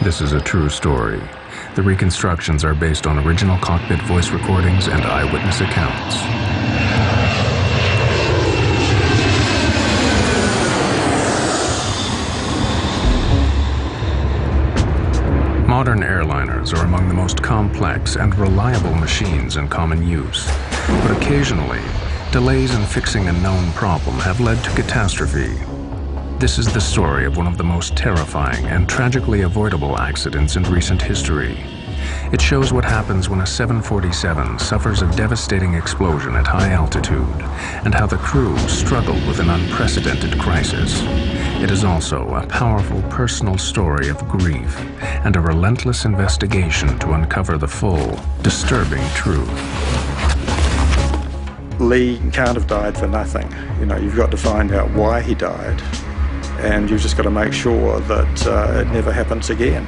This is a true story. The reconstructions are based on original cockpit voice recordings and eyewitness accounts. Modern airliners are among the most complex and reliable machines in common use, but occasionally, delays in fixing a known problem have led to catastrophe. This is the story of one of the most terrifying and tragically avoidable accidents in recent history. It shows what happens when a 747 suffers a devastating explosion at high altitude, and how the crew struggled with an unprecedented crisis. It is also a powerful personal story of grief and a relentless investigation to uncover the full, disturbing truth. Lee can't have died for nothing. You know, you've got to find out why he died, and you've just got to make sure that it never happens again.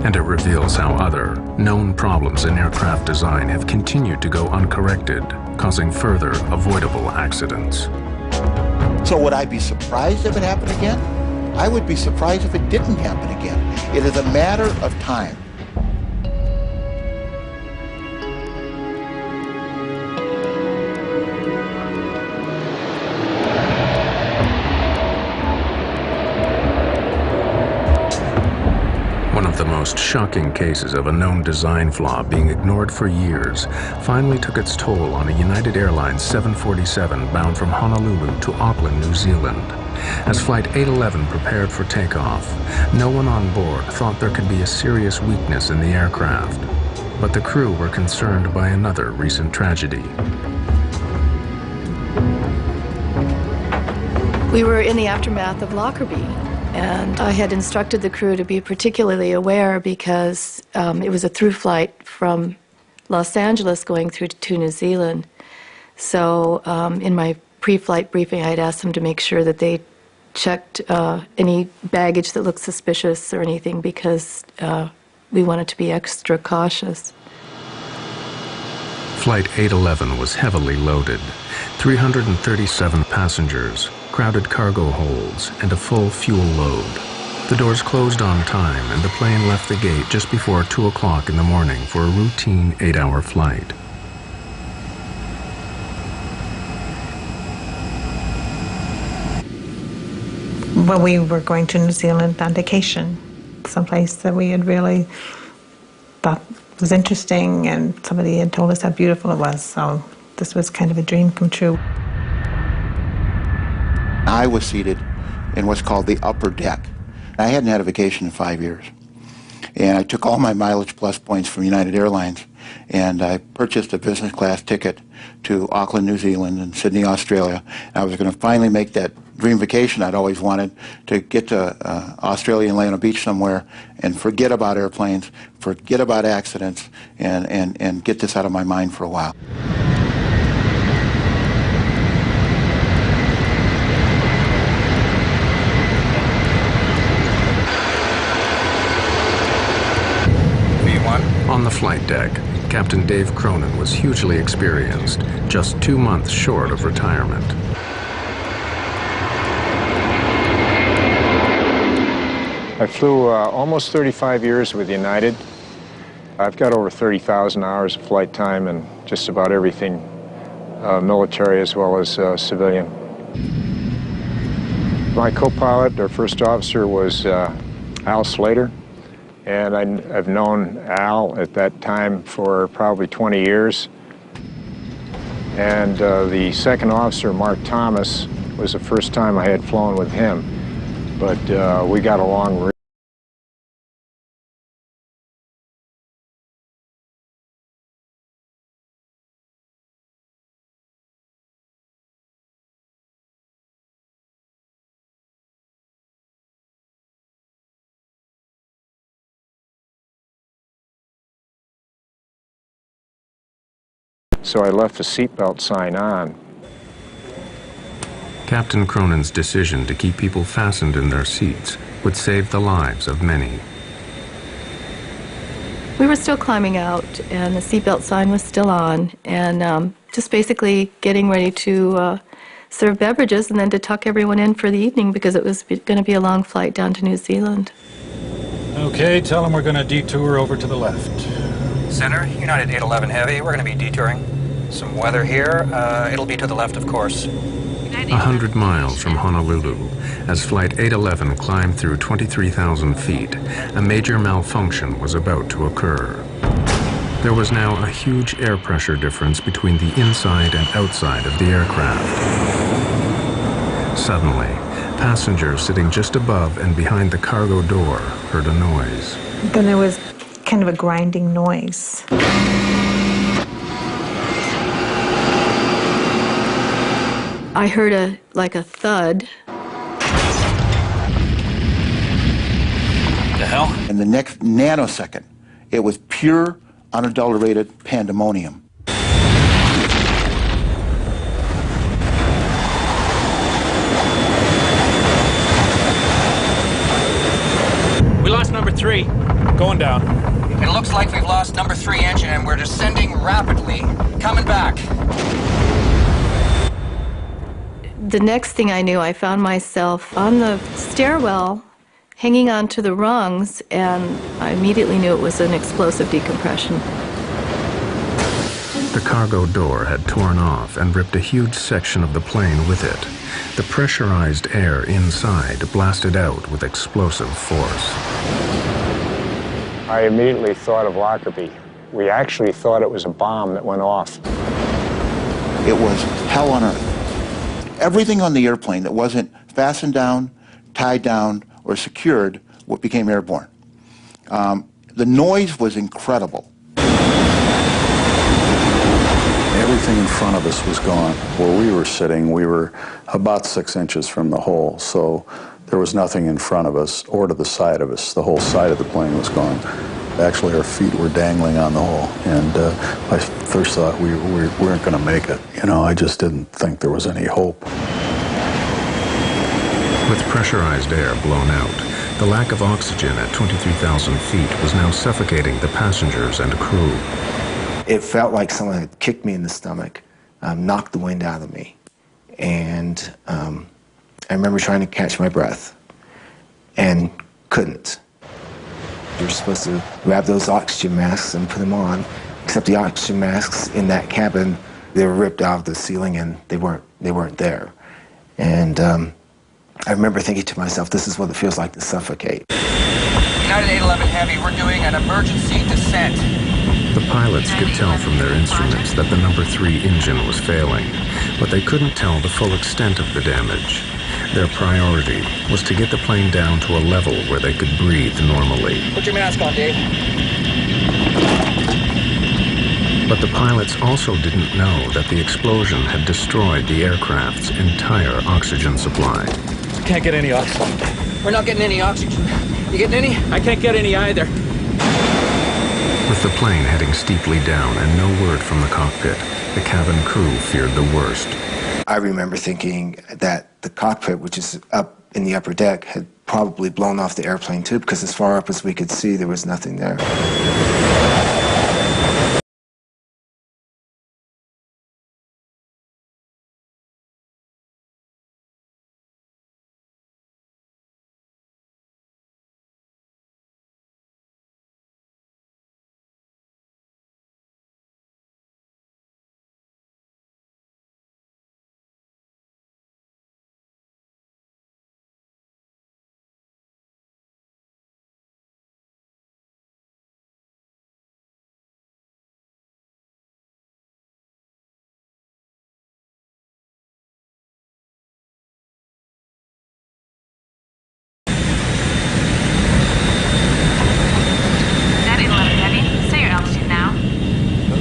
And it reveals how other, known problems in aircraft design have continued to go uncorrected, causing further avoidable accidents. So would I be surprised if it happened again? I would be surprised if it didn't happen again. It is a matter of time. One of the most shocking cases of a known design flaw being ignored for years finally took its toll on a United Airlines 747 bound from Honolulu to Auckland, New Zealand. As Flight 811 prepared for takeoff, no one on board thought there could be a serious weakness in the aircraft. But the crew were concerned by another recent tragedy. We were in the aftermath of Lockerbie, and I had instructed the crew to be particularly aware because it was a through flight from Los Angeles going through to New Zealand. So in my pre-flight briefing, I had asked them to make sure that they checked any baggage that looked suspicious or anything, because we wanted to be extra cautious. Flight 811 was heavily loaded, 337 passengers, crowded cargo holds, and a full fuel load. The doors closed on time, and the plane left the gate just before 2 o'clock in the morning for a routine 8-hour flight. Well, we were going to New Zealand on vacation, someplace that we had really thought was interesting, and somebody had told us how beautiful it was, so this was kind of a dream come true. I was seated in what's called the upper deck. I hadn't had a vacation in 5 years. And I took all my Mileage Plus points from United Airlines, and I purchased a business class ticket to Auckland, New Zealand, and Sydney, Australia. And I was going to finally make that dream vacation I'd always wanted, to get to Australia and lay on a beach somewhere and forget about airplanes, forget about accidents, and get this out of my mind for a while. On the flight deck, Captain Dave Cronin was hugely experienced, just 2 months short of retirement. I flew almost 35 years with United. I've got over 30,000 hours of flight time and just about everything, military as well as civilian. My co-pilot, our first officer, was Al Slater. And I've known Al at that time for probably 20 years. And the second officer, Mark Thomas, was the first time I had flown with him. But we got along really. So I left the seatbelt sign on. Captain Cronin's decision to keep people fastened in their seats would save the lives of many. We were still climbing out, and the seatbelt sign was still on, and just basically getting ready to serve beverages and then to tuck everyone in for the evening because it was going to be a long flight down to New Zealand. Okay, tell them we're going to detour over to the left. Center, United 811 Heavy, we're going to be detouring. Some weather here. It'll be to the left, of course. 100 miles from Honolulu, as Flight 811 climbed through 23,000 feet, a major malfunction was about to occur. There was now a huge air pressure difference between the inside and outside of the aircraft. Suddenly, passengers sitting just above and behind the cargo door heard a noise. Then there was kind of a grinding noise. I heard like a thud. The hell? In the next nanosecond, it was pure, unadulterated pandemonium. We lost number 3. Going down. It looks like we've lost number 3 engine and we're descending rapidly. Coming back. The next thing I knew, I found myself on the stairwell, hanging onto the rungs, and I immediately knew it was an explosive decompression. The cargo door had torn off and ripped a huge section of the plane with it. The pressurized air inside blasted out with explosive force. I immediately thought of Lockerbie. We actually thought it was a bomb that went off. It was hell on earth. Everything on the airplane that wasn't fastened down, tied down, or secured became airborne. The noise was incredible. Everything in front of us was gone. Where we were sitting, we were about 6 inches from the hole, so there was nothing in front of us or to the side of us. The whole side of the plane was gone. Actually, our feet were dangling on the hole, and I first thought we weren't going to make it. You know, I just didn't think there was any hope. With pressurized air blown out, the lack of oxygen at 23,000 feet was now suffocating the passengers and crew. It felt like someone had kicked me in the stomach, knocked the wind out of me. And I remember trying to catch my breath and couldn't. You're supposed to grab those oxygen masks and put them on, except the oxygen masks in that cabin, they were ripped out of the ceiling and they weren't there. And I remember thinking to myself, this is what it feels like to suffocate. United 811 Heavy, we're doing an emergency descent. The pilots could tell from their instruments that the number 3 engine was failing, but they couldn't tell the full extent of the damage. Their priority was to get the plane down to a level where they could breathe normally. Put your mask on, Dave. But the pilots also didn't know that the explosion had destroyed the aircraft's entire oxygen supply. Can't get any oxygen. We're not getting any oxygen. You getting any? I can't get any either. With the plane heading steeply down and no word from the cockpit, the cabin crew feared the worst. I remember thinking that the cockpit, which is up in the upper deck, had probably blown off the airplane too, because as far up as we could see, there was nothing there.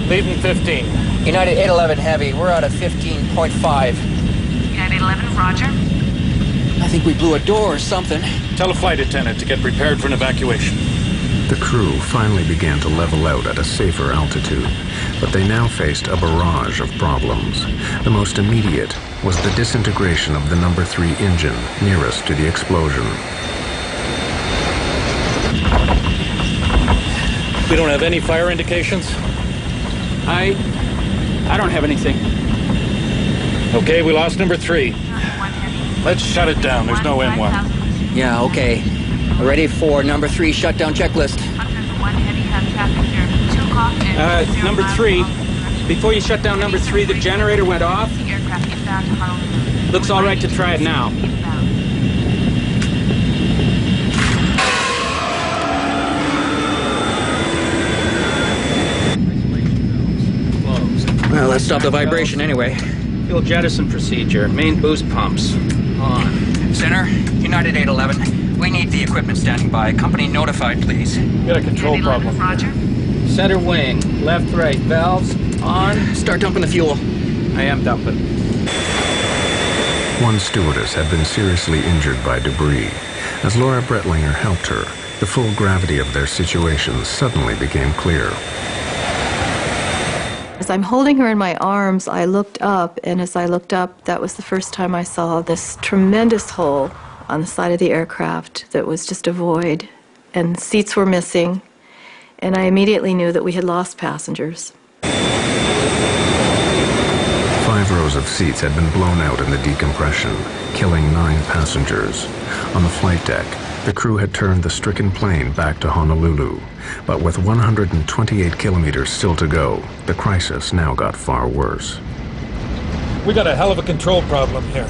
Leaving 15. United 811 Heavy, we're out of 15.5. United 11, roger. I think we blew a door or something. Tell a flight attendant to get prepared for an evacuation. The crew finally began to level out at a safer altitude, but they now faced a barrage of problems. The most immediate was the disintegration of the number 3 engine nearest to the explosion. We don't have any fire indications? I don't have anything. Okay, we lost number 3. Let's shut it down. There's no M1. Yeah, okay. Ready for number 3 shutdown checklist. Number 3. Before you shut down number 3, the generator went off. Looks all right to try it now. Well, let's stop the vibration anyway. Fuel jettison procedure. Main boost pumps on. Center, United 811. We need the equipment standing by. Company notified, please. Got a control problem. Roger. Center wing. Left, right. Valves on. Start dumping the fuel. I am dumping. One stewardess had been seriously injured by debris. As Laura Brettlinger helped her, the full gravity of their situation suddenly became clear. As I'm holding her in my arms, I looked up, and as I looked up, that was the first time I saw this tremendous hole on the side of the aircraft that was just a void, and seats were missing, and I immediately knew that we had lost passengers. 5 rows of seats had been blown out in the decompression, killing 9 passengers. On the flight deck, the crew had turned the stricken plane back to Honolulu, but with 128 kilometers still to go, the crisis now got far worse. We got a hell of a control problem here.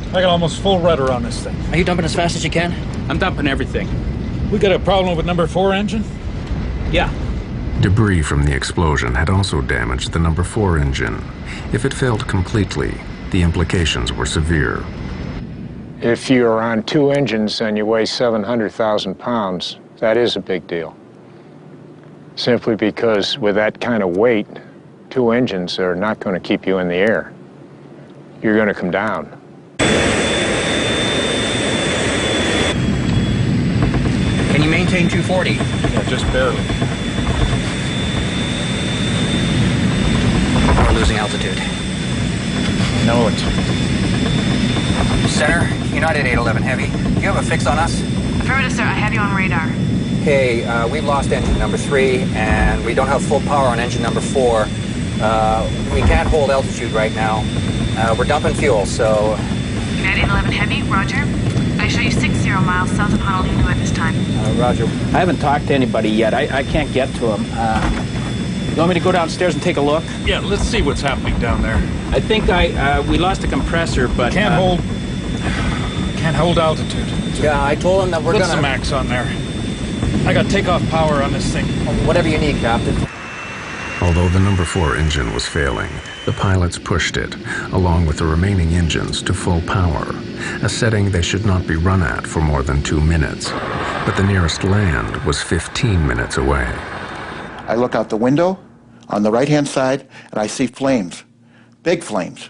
I got almost full rudder on this thing. Are you dumping as fast as you can? I'm dumping everything. We got a problem with number 4 engine? Yeah. Debris from the explosion had also damaged the number 4 engine. If it failed completely, the implications were severe. If you're on 2 engines and you weigh 700,000 pounds, that is a big deal. Simply because with that kind of weight, 2 engines are not going to keep you in the air. You're going to come down. Can you maintain 240? Yeah, just barely. We're losing altitude. Know it. Center, United 811 Heavy. Do you have a fix on us? Affirmative, sir. I have you on radar. Okay, we've lost engine number 3, and we don't have full power on engine number 4. We can't hold altitude right now. We're dumping fuel, so... United 811 Heavy, roger. I show you 60 miles south of Honolulu at this time. Roger. I haven't talked to anybody yet. I can't get to them. You want me to go downstairs and take a look? Yeah, let's see what's happening down there. I think we lost a compressor, but... Can't hold altitude. Yeah, I told him that we're Put gonna... some max on there. I got takeoff power on this thing. Whatever you need, Captain. Although the number 4 engine was failing, the pilots pushed it, along with the remaining engines, to full power, a setting they should not be run at for more than 2 minutes. But the nearest land was 15 minutes away. I look out the window on the right-hand side, and I see flames, big flames.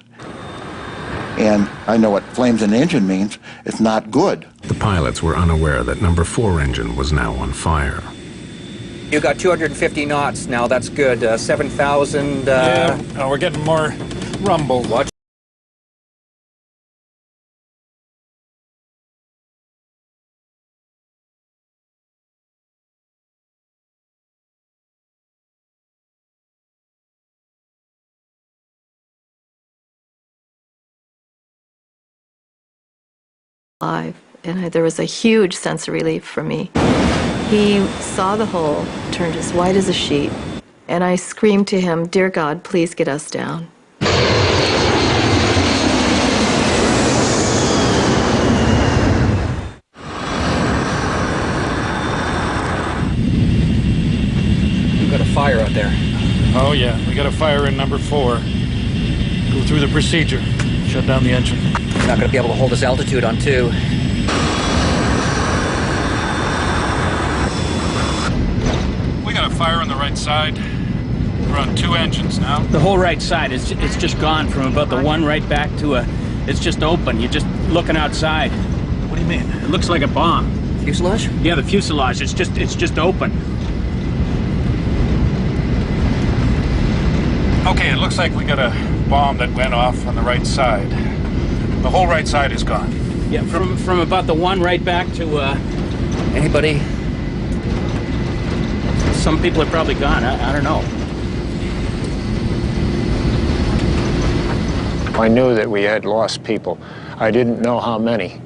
And I know what flames in the engine means. It's not good. The pilots were unaware that number 4 engine was now on fire. You got 250 knots now. That's good. 7,000... Yeah, we're getting more rumble. Watch. Live, and there was a huge sense of relief for me. He saw the hole, turned as white as a sheet, and I screamed to him, "Dear God, please get us down." You've got a fire out there. Oh yeah, we got a fire in number 4. Go through the procedure. Shut down the engine. You're not going to be able to hold this altitude on 2. We got a fire on the right side. We're on 2 engines now. The whole right side, it's just gone from about the one right back to it's just open. You're just looking outside. What do you mean? It looks like a bomb. Fuselage? Yeah, the fuselage, it's just open. Okay, it looks like we got a bomb that went off on the right side. The whole right side is gone. Yeah, from about the one right back to, Anybody? Some people are probably gone. I don't know. I knew that we had lost people. I didn't know how many.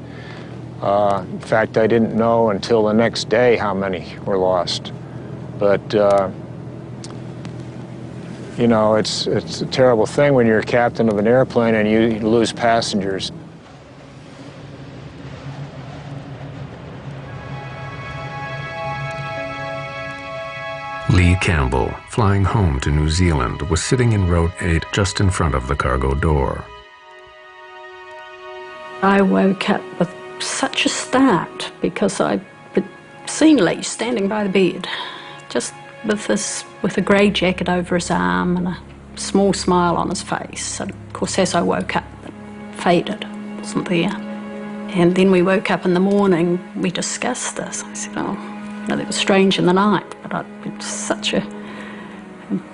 In fact, I didn't know until the next day how many were lost. But, you know, it's a terrible thing when you're a captain of an airplane and you lose passengers. Lee Campbell, flying home to New Zealand, was sitting in row 8 just in front of the cargo door. I woke up with such a start because I'd seen Lee standing by the bed, just with a grey jacket over his arm and a small smile on his face. And of course, as I woke up, it faded, wasn't there. And then we woke up in the morning, we discussed this. I said, oh, you know, that was strange in the night, but it was such a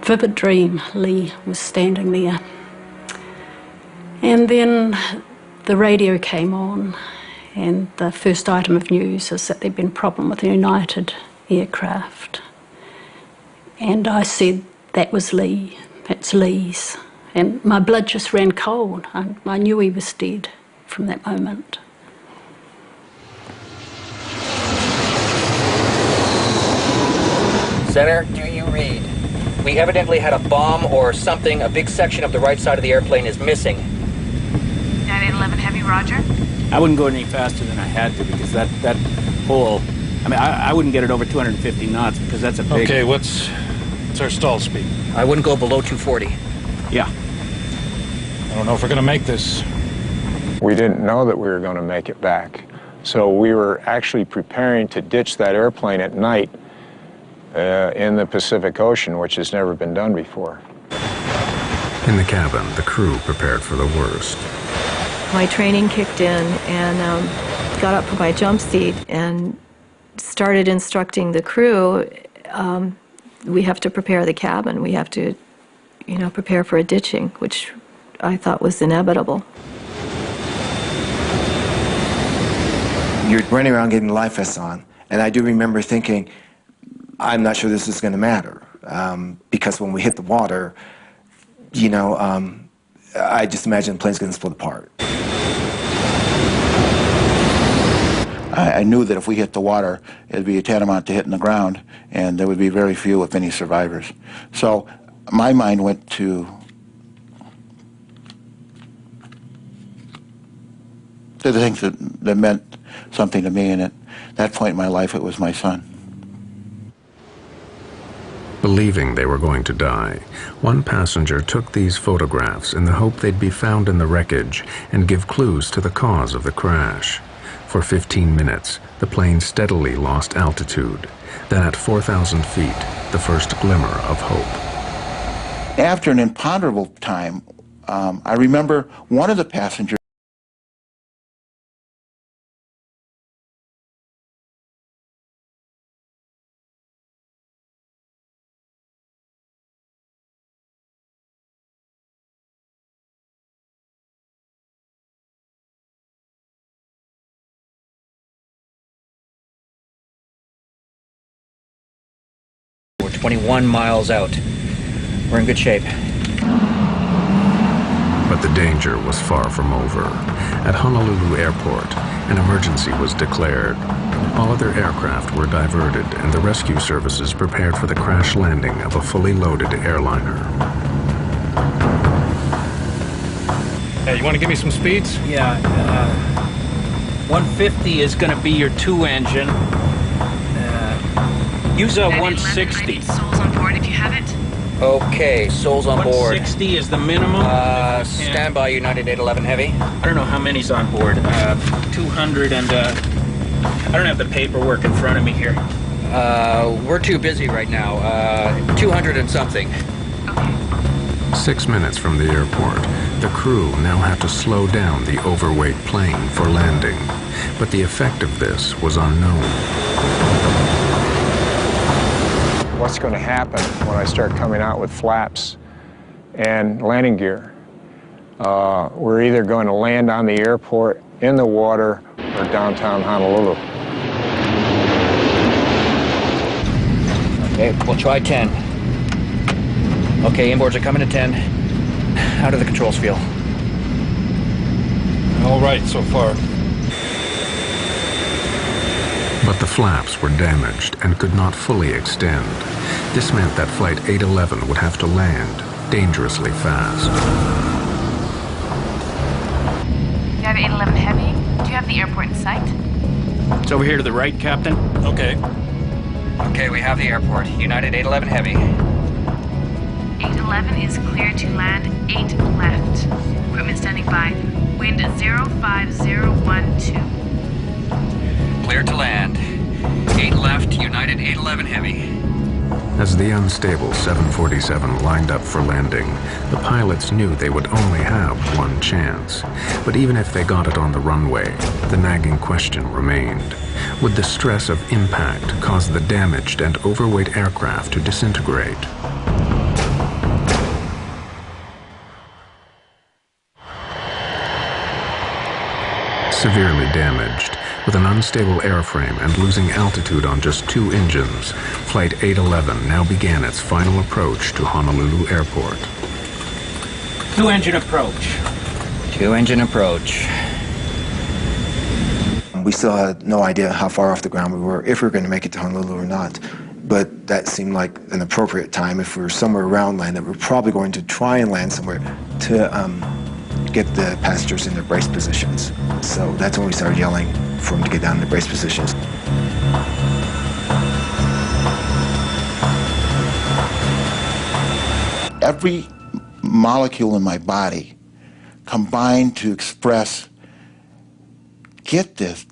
vivid dream. Lee was standing there. And then the radio came on, and the first item of news is that there'd been a problem with the United aircraft. And I said, that was Lee, that's Lee's. And my blood just ran cold. I knew he was dead from that moment. Center, do you read? We evidently had a bomb or something. A big section of the right side of the airplane is missing. 9811 Heavy, roger. I wouldn't go any faster than I had to because that hole, I mean, I wouldn't get it over 250 knots because that's a big... Okay, what's our stall speed? I wouldn't go below 240. Yeah. I don't know if we're going to make this. We didn't know that we were going to make it back. So we were actually preparing to ditch that airplane at night in the Pacific Ocean, which has never been done before. In the cabin, the crew prepared for the worst. My training kicked in and got up from my jump seat and started instructing the crew. We have to prepare the cabin. We have to, you know, prepare for a ditching, which I thought was inevitable. You're running around getting life vests on, and I do remember thinking, I'm not sure this is going to matter, because when we hit the water, you know, I just imagine the plane's going to split apart. I knew that if we hit the water, it'd be tantamount to hitting the ground, and there would be very few, if any, survivors. So my mind went to the things that meant something to me, and at that point in my life, it was my son. Believing they were going to die, one passenger took these photographs in the hope they'd be found in the wreckage and give clues to the cause of the crash. For 15 minutes, the plane steadily lost altitude. Then at 4,000 feet, the first glimmer of hope. After an imponderable time, I remember one of the passengers We're 21 miles out. We're in good shape. But the danger was far from over. At Honolulu Airport, an emergency was declared. All other aircraft were diverted, and the rescue services prepared for the crash landing of a fully loaded airliner. Hey, you want to give me some speeds? Yeah, 150 is going to be your 2-engine. Use a 160. Souls on board if you have it. Okay, souls on board. 160 is the minimum. Stand by, United 811 Heavy. I don't know how many's on board. 200 and, I don't have the paperwork in front of me here. We're too busy right now. 200 and something. 6 minutes from the airport, the crew now had to slow down the overweight plane for landing. But the effect of this was unknown. What's going to happen when I start coming out with flaps and landing gear? We're either going to land on the airport, in the water, or downtown Honolulu. Okay, we'll try 10. Okay, inboards are coming to 10. How do the controls feel? All right so far. But the flaps were damaged and could not fully extend. This meant that Flight 811 would have to land dangerously fast. You have 811 Heavy. Do you have the airport in sight? It's over here to the right, Captain. Okay. Okay, we have the airport. United 811 Heavy. 811 is clear to land 8 left. Equipment standing by. Wind 05012. Clear to land. 8 left, United 811 Heavy. As the unstable 747 lined up for landing, the pilots knew they would only have one chance. But even if they got it on the runway, the nagging question remained. Would the stress of impact cause the damaged and overweight aircraft to disintegrate? Severely damaged, with an unstable airframe and losing altitude on just 2 engines, Flight 811 now began its final approach to Honolulu Airport. 2-engine approach. 2-engine approach. We still had no idea how far off the ground we were, if we were going to make it to Honolulu or not. But that seemed like an appropriate time. If we were somewhere around land, that we're probably going to try and land somewhere to get the passengers in their brace positions. So that's when we started yelling for them to get down in their brace positions. Every molecule in my body combined to express, get this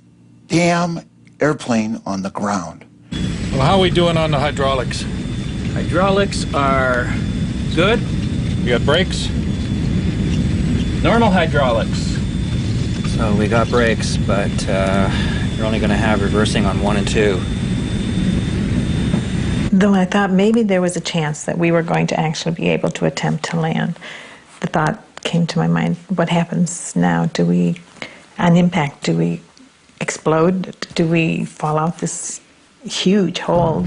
damn airplane on the ground. Well, how are we doing on the hydraulics? Hydraulics are good. You got brakes? Normal hydraulics. So we got brakes, but you're only going to have reversing on 1 and 2. Though I thought maybe there was a chance that we were going to actually be able to attempt to land, the thought came to my mind, what happens now? Do we, on impact, do we explode? Do we fall out this huge hole?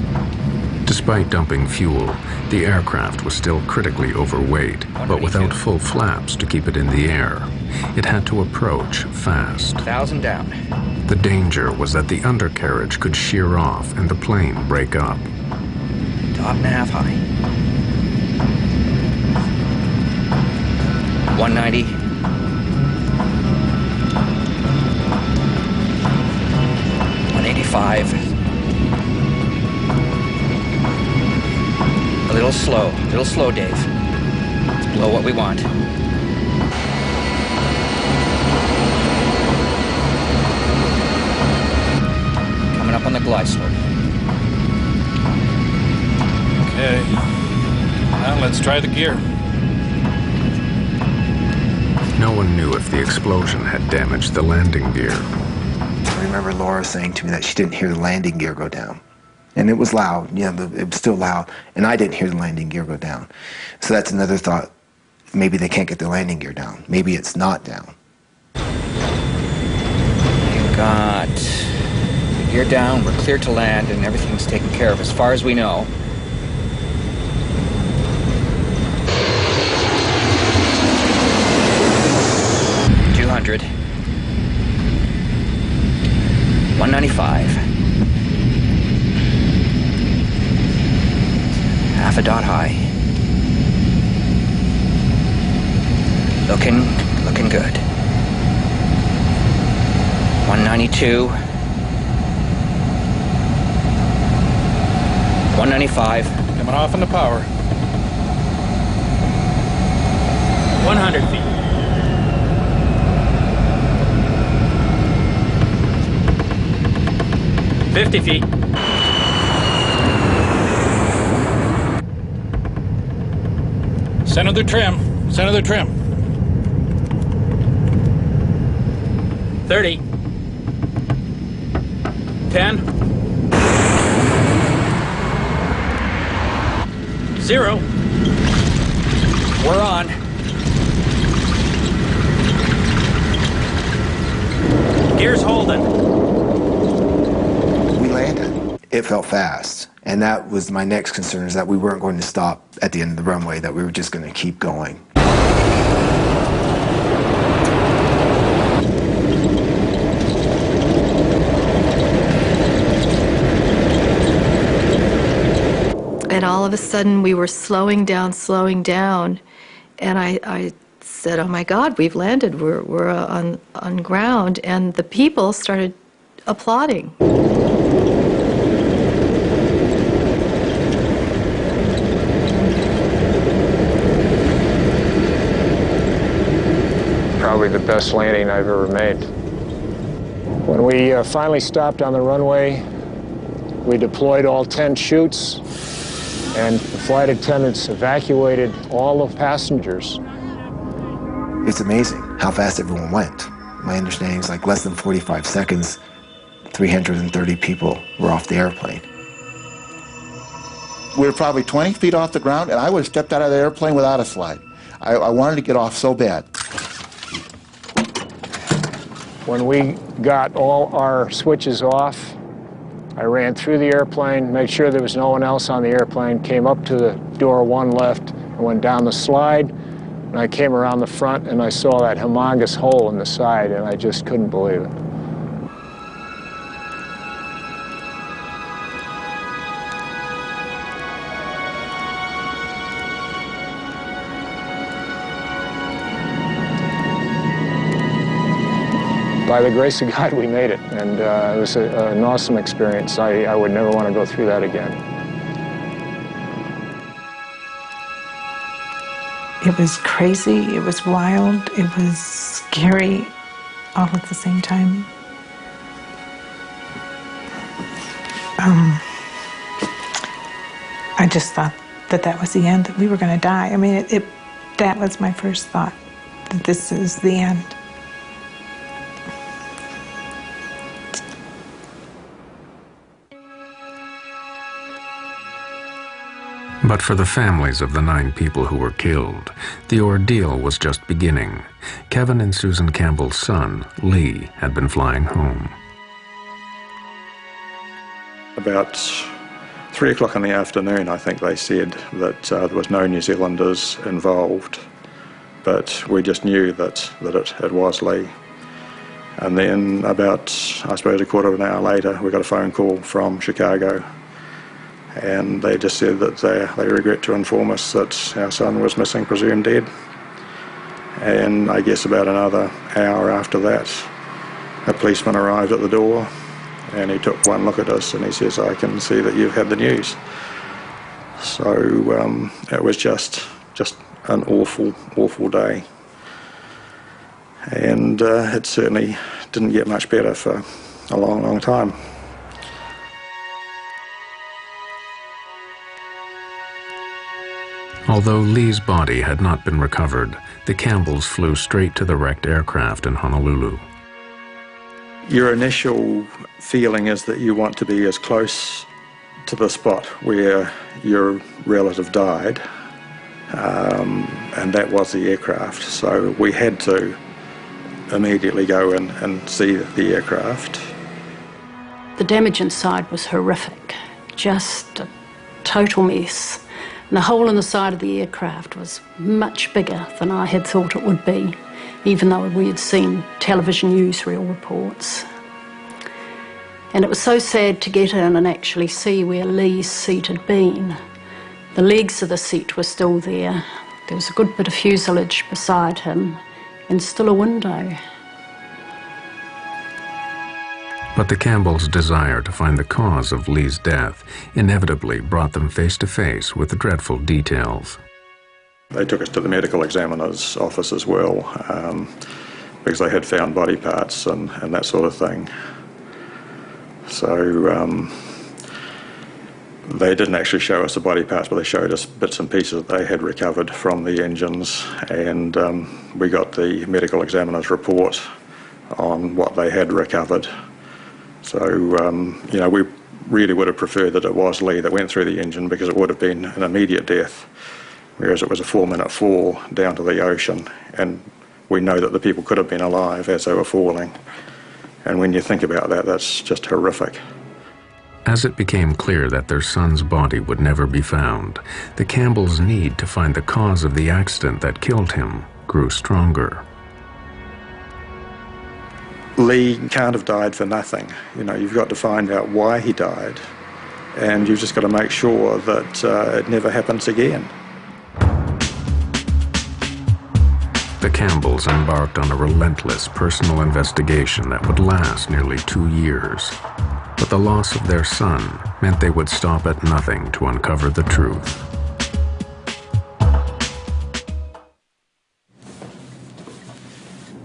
Despite dumping fuel, the aircraft was still critically overweight, but without full flaps to keep it in the air. It had to approach fast. 1,000 down. The danger was that the undercarriage could shear off and the plane break up. Top and a half high. 190. 185. A little slow, Dave. It's below what we want. Coming up on the glide slope. Okay. Now let's try the gear. No one knew if the explosion had damaged the landing gear. I remember Laura saying to me that she didn't hear the landing gear go down. And it was loud, it was still loud, and I didn't hear the landing gear go down. So that's another thought. Maybe they can't get the landing gear down. Maybe it's not down. You've got the gear down, we're clear to land, and everything's taken care of as far as we know. $200. 195. Half a dot high. Looking good. 192. 195. Coming off on the power. 100 feet. 50 feet. Center the trim. 30. 10. 0. We're on. Gear's holding. We landed. It felt fast. And that was my next concern, is that we weren't going to stop at the end of the runway, that we were just going to keep going. And all of a sudden, we were slowing down, and I said, "Oh my God, we've landed. We're on ground." And the people started applauding. Probably the best landing I've ever made. When we finally stopped on the runway, we deployed all 10 chutes, and the flight attendants evacuated all the passengers. It's amazing how fast everyone went. My understanding is like less than 45 seconds, 330 people were off the airplane. We were probably 20 feet off the ground, and I would have stepped out of the airplane without a slide. I wanted to get off so bad. When we got all our switches off, I ran through the airplane, made sure there was no one else on the airplane, came up to the door one left, and went down the slide, and I came around the front and I saw that humongous hole in the side, and I just couldn't believe it. By the grace of God, we made it, and it was an awesome experience. I would never want to go through that again. It was crazy, it was wild, it was scary, all at the same time. I just thought that was the end, that we were going to die. I mean, that was my first thought, that this is the end. But for the families of the 9 people who were killed, the ordeal was just beginning. Kevin and Susan Campbell's son, Lee, had been flying home. About 3 o'clock in the afternoon, I think they said that there was no New Zealanders involved, but we just knew that it was Lee. And then about, I suppose, a quarter of an hour later, we got a phone call from Chicago, and they just said that they regret to inform us that our son was missing, presumed dead. And I guess about another hour after that, a policeman arrived at the door, and he took one look at us and he says, "I can see that you've had the news." So it was just an awful day. And it certainly didn't get much better for a long time. Although Lee's body had not been recovered, the Campbells flew straight to the wrecked aircraft in Honolulu. Your initial feeling is that you want to be as close to the spot where your relative died, and that was the aircraft. So we had to immediately go in and see the aircraft. The damage inside was horrific, just a total mess. And the hole in the side of the aircraft was much bigger than I had thought it would be, even though we had seen television newsreel reports. And it was so sad to get in and actually see where Lee's seat had been. The legs of the seat were still there. There was a good bit of fuselage beside him, and still a window. But the Campbells' desire to find the cause of Lee's death inevitably brought them face to face with the dreadful details. They took us to the medical examiner's office as well, because they had found body parts and that sort of thing. So they didn't actually show us the body parts, but they showed us bits and pieces that they had recovered from the engines, and we got the medical examiner's report on what they had recovered. So, you know, we really would have preferred that it was Lee that went through the engine, because it would have been an immediate death, whereas it was a 4-minute fall down to the ocean, and we know that the people could have been alive as they were falling. And when you think about that, that's just horrific. As it became clear that their son's body would never be found, the Campbells' need to find the cause of the accident that killed him grew stronger. Lee can't have died for nothing. You know, you've got to find out why he died and you've just got to make sure that it never happens again. The Campbells embarked on a relentless personal investigation that would last nearly 2 years. But the loss of their son meant they would stop at nothing to uncover the truth.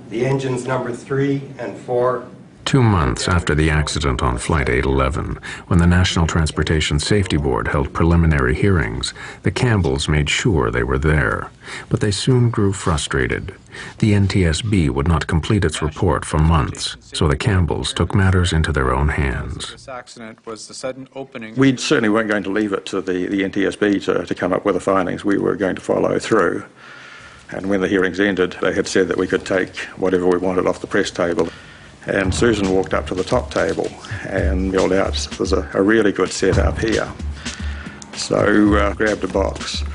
The engines number 3 and 4. 2 months after the accident on Flight 811, when the National Transportation Safety Board held preliminary hearings, the Campbells made sure they were there. But they soon grew frustrated. The NTSB would not complete its report for months, so the Campbells took matters into their own hands. This accident was the sudden opening. We certainly weren't going to leave it to the NTSB to come up with the findings. We were going to follow through. And when the hearings ended, they had said that we could take whatever we wanted off the press table. And Susan walked up to the top table and yelled out, "There's a really good setup here." So grabbed a box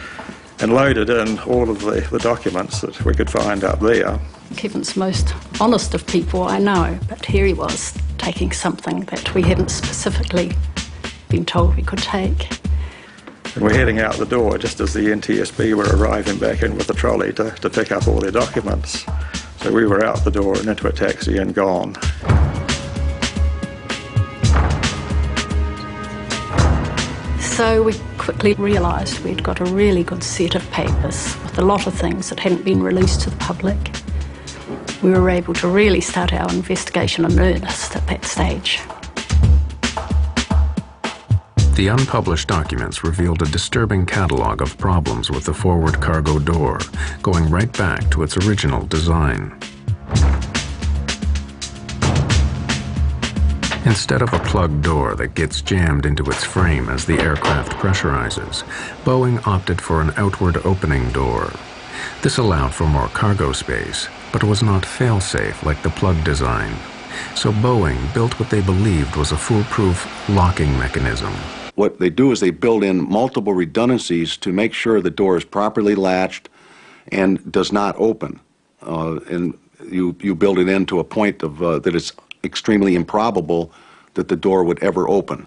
and loaded in all of the documents that we could find up there. Kevin's the most honest of people I know, but here he was taking something that we hadn't specifically been told we could take. And we're heading out the door just as the NTSB were arriving back in with the trolley to pick up all their documents. So we were out the door and into a taxi and gone. So we quickly realised we'd got a really good set of papers with a lot of things that hadn't been released to the public. We were able to really start our investigation in earnest at that stage. The unpublished documents revealed a disturbing catalogue of problems with the forward cargo door, going right back to its original design. Instead of a plug door that gets jammed into its frame as the aircraft pressurizes, Boeing opted for an outward opening door. This allowed for more cargo space, but was not fail-safe like the plug design. So Boeing built what they believed was a foolproof locking mechanism. What they do is they build in multiple redundancies to make sure the door is properly latched and does not open. And you build it in to a point of that it's extremely improbable that the door would ever open.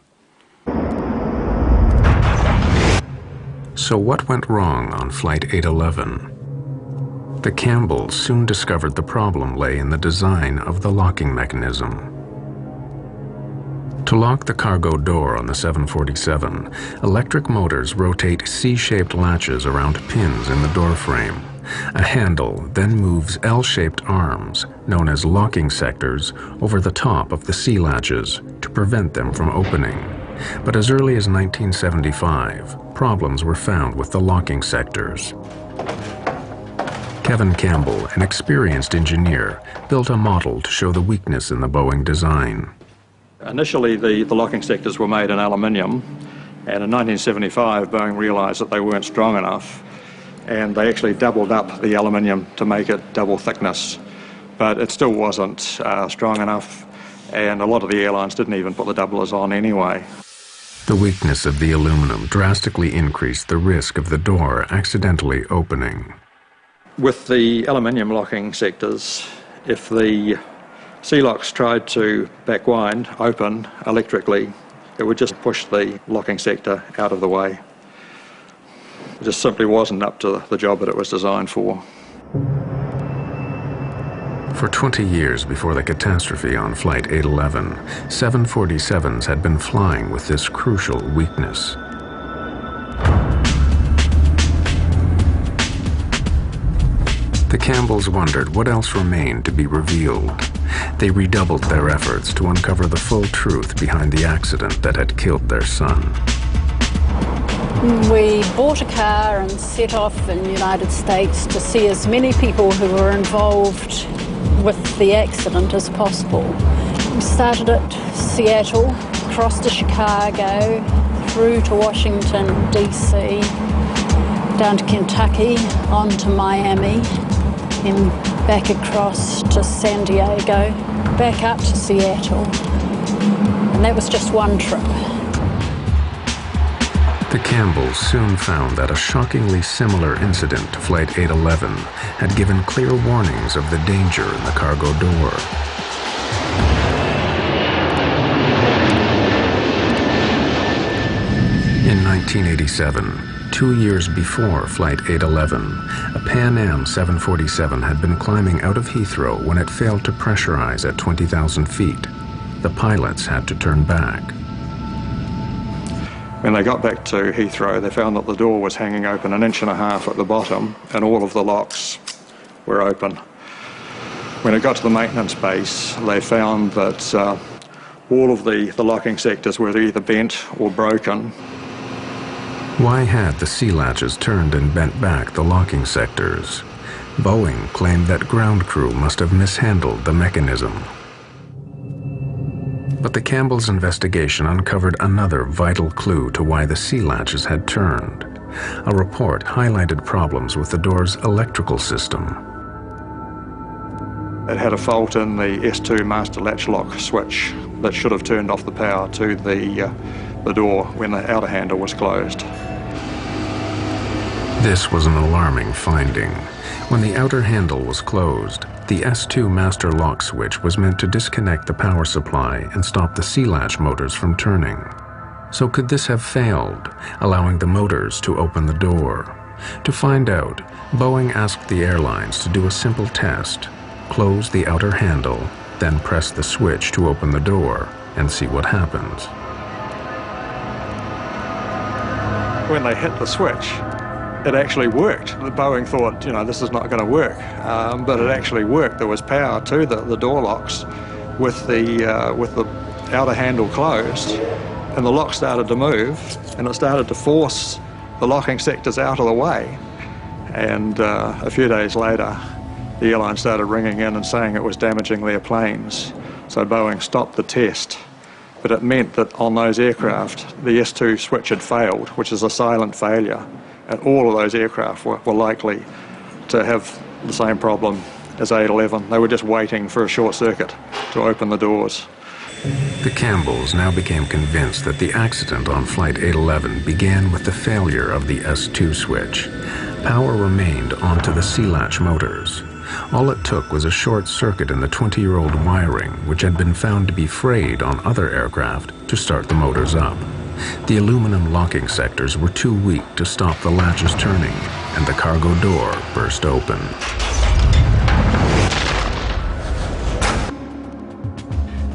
So what went wrong on Flight 811? The Campbells soon discovered the problem lay in the design of the locking mechanism. To lock the cargo door on the 747, electric motors rotate C-shaped latches around pins in the door frame. A handle then moves L-shaped arms, known as locking sectors, over the top of the C latches to prevent them from opening. But as early as 1975, problems were found with the locking sectors. Kevin Campbell, an experienced engineer, built a model to show the weakness in the Boeing design. Initially, the locking sectors were made in aluminium, and in 1975, Boeing realised that they weren't strong enough, and they actually doubled up the aluminium to make it double thickness. But it still wasn't strong enough, and a lot of the airlines didn't even put the doublers on anyway. The weakness of the aluminum drastically increased the risk of the door accidentally opening. With the aluminium locking sectors, if the C-locks tried to backwind, open electrically, it would just push the locking sector out of the way. It just simply wasn't up to the job that it was designed for. For 20 years before the catastrophe on Flight 811, 747s had been flying with this crucial weakness. The Campbells wondered what else remained to be revealed. They redoubled their efforts to uncover the full truth behind the accident that had killed their son. We bought a car and set off in the United States to see as many people who were involved with the accident as possible. We started at Seattle, crossed to Chicago, through to Washington, D.C., down to Kentucky, on to Miami, then back across to San Diego, back up to Seattle. And that was just one trip. The Campbells soon found that a shockingly similar incident to Flight 811 had given clear warnings of the danger in the cargo door. 1987, 2 years before Flight 811, a Pan Am 747 had been climbing out of Heathrow when it failed to pressurize at 20,000 feet. The pilots had to turn back. When they got back to Heathrow, they found that the door was hanging open 1.5 inches at the bottom and all of the locks were open. When it got to the maintenance base, they found that all of the locking sectors were either bent or broken. Why had the sea latches turned and bent back the locking sectors? Boeing claimed that ground crew must have mishandled the mechanism. But the Campbells' investigation uncovered another vital clue to why the sea latches had turned. A report highlighted problems with the door's electrical system. It had a fault in the S2 master latch lock switch that should have turned off the power to the door when the outer handle was closed. This was an alarming finding. When the outer handle was closed, the S2 master lock switch was meant to disconnect the power supply and stop the sea latch motors from turning. So could this have failed, allowing the motors to open the door? To find out, Boeing asked the airlines to do a simple test. Close the outer handle, then press the switch to open the door and see what happens. When they hit the switch, it actually worked. Boeing thought, you know, this is not going to work, but it actually worked. There was power to the door locks with the outer handle closed, and the lock started to move, and it started to force the locking sectors out of the way. And a few days later, the airline started ringing in and saying it was damaging their planes. So Boeing stopped the test. But it meant that on those aircraft, the S2 switch had failed, which is a silent failure. And all of those aircraft were likely to have the same problem as 811. They were just waiting for a short circuit to open the doors. The Campbells now became convinced that the accident on Flight 811 began with the failure of the S2 switch. Power remained onto the sea latch motors. All it took was a short circuit in the 20-year-old wiring, which had been found to be frayed on other aircraft, to start the motors up. The aluminum locking sectors were too weak to stop the latches turning, and the cargo door burst open.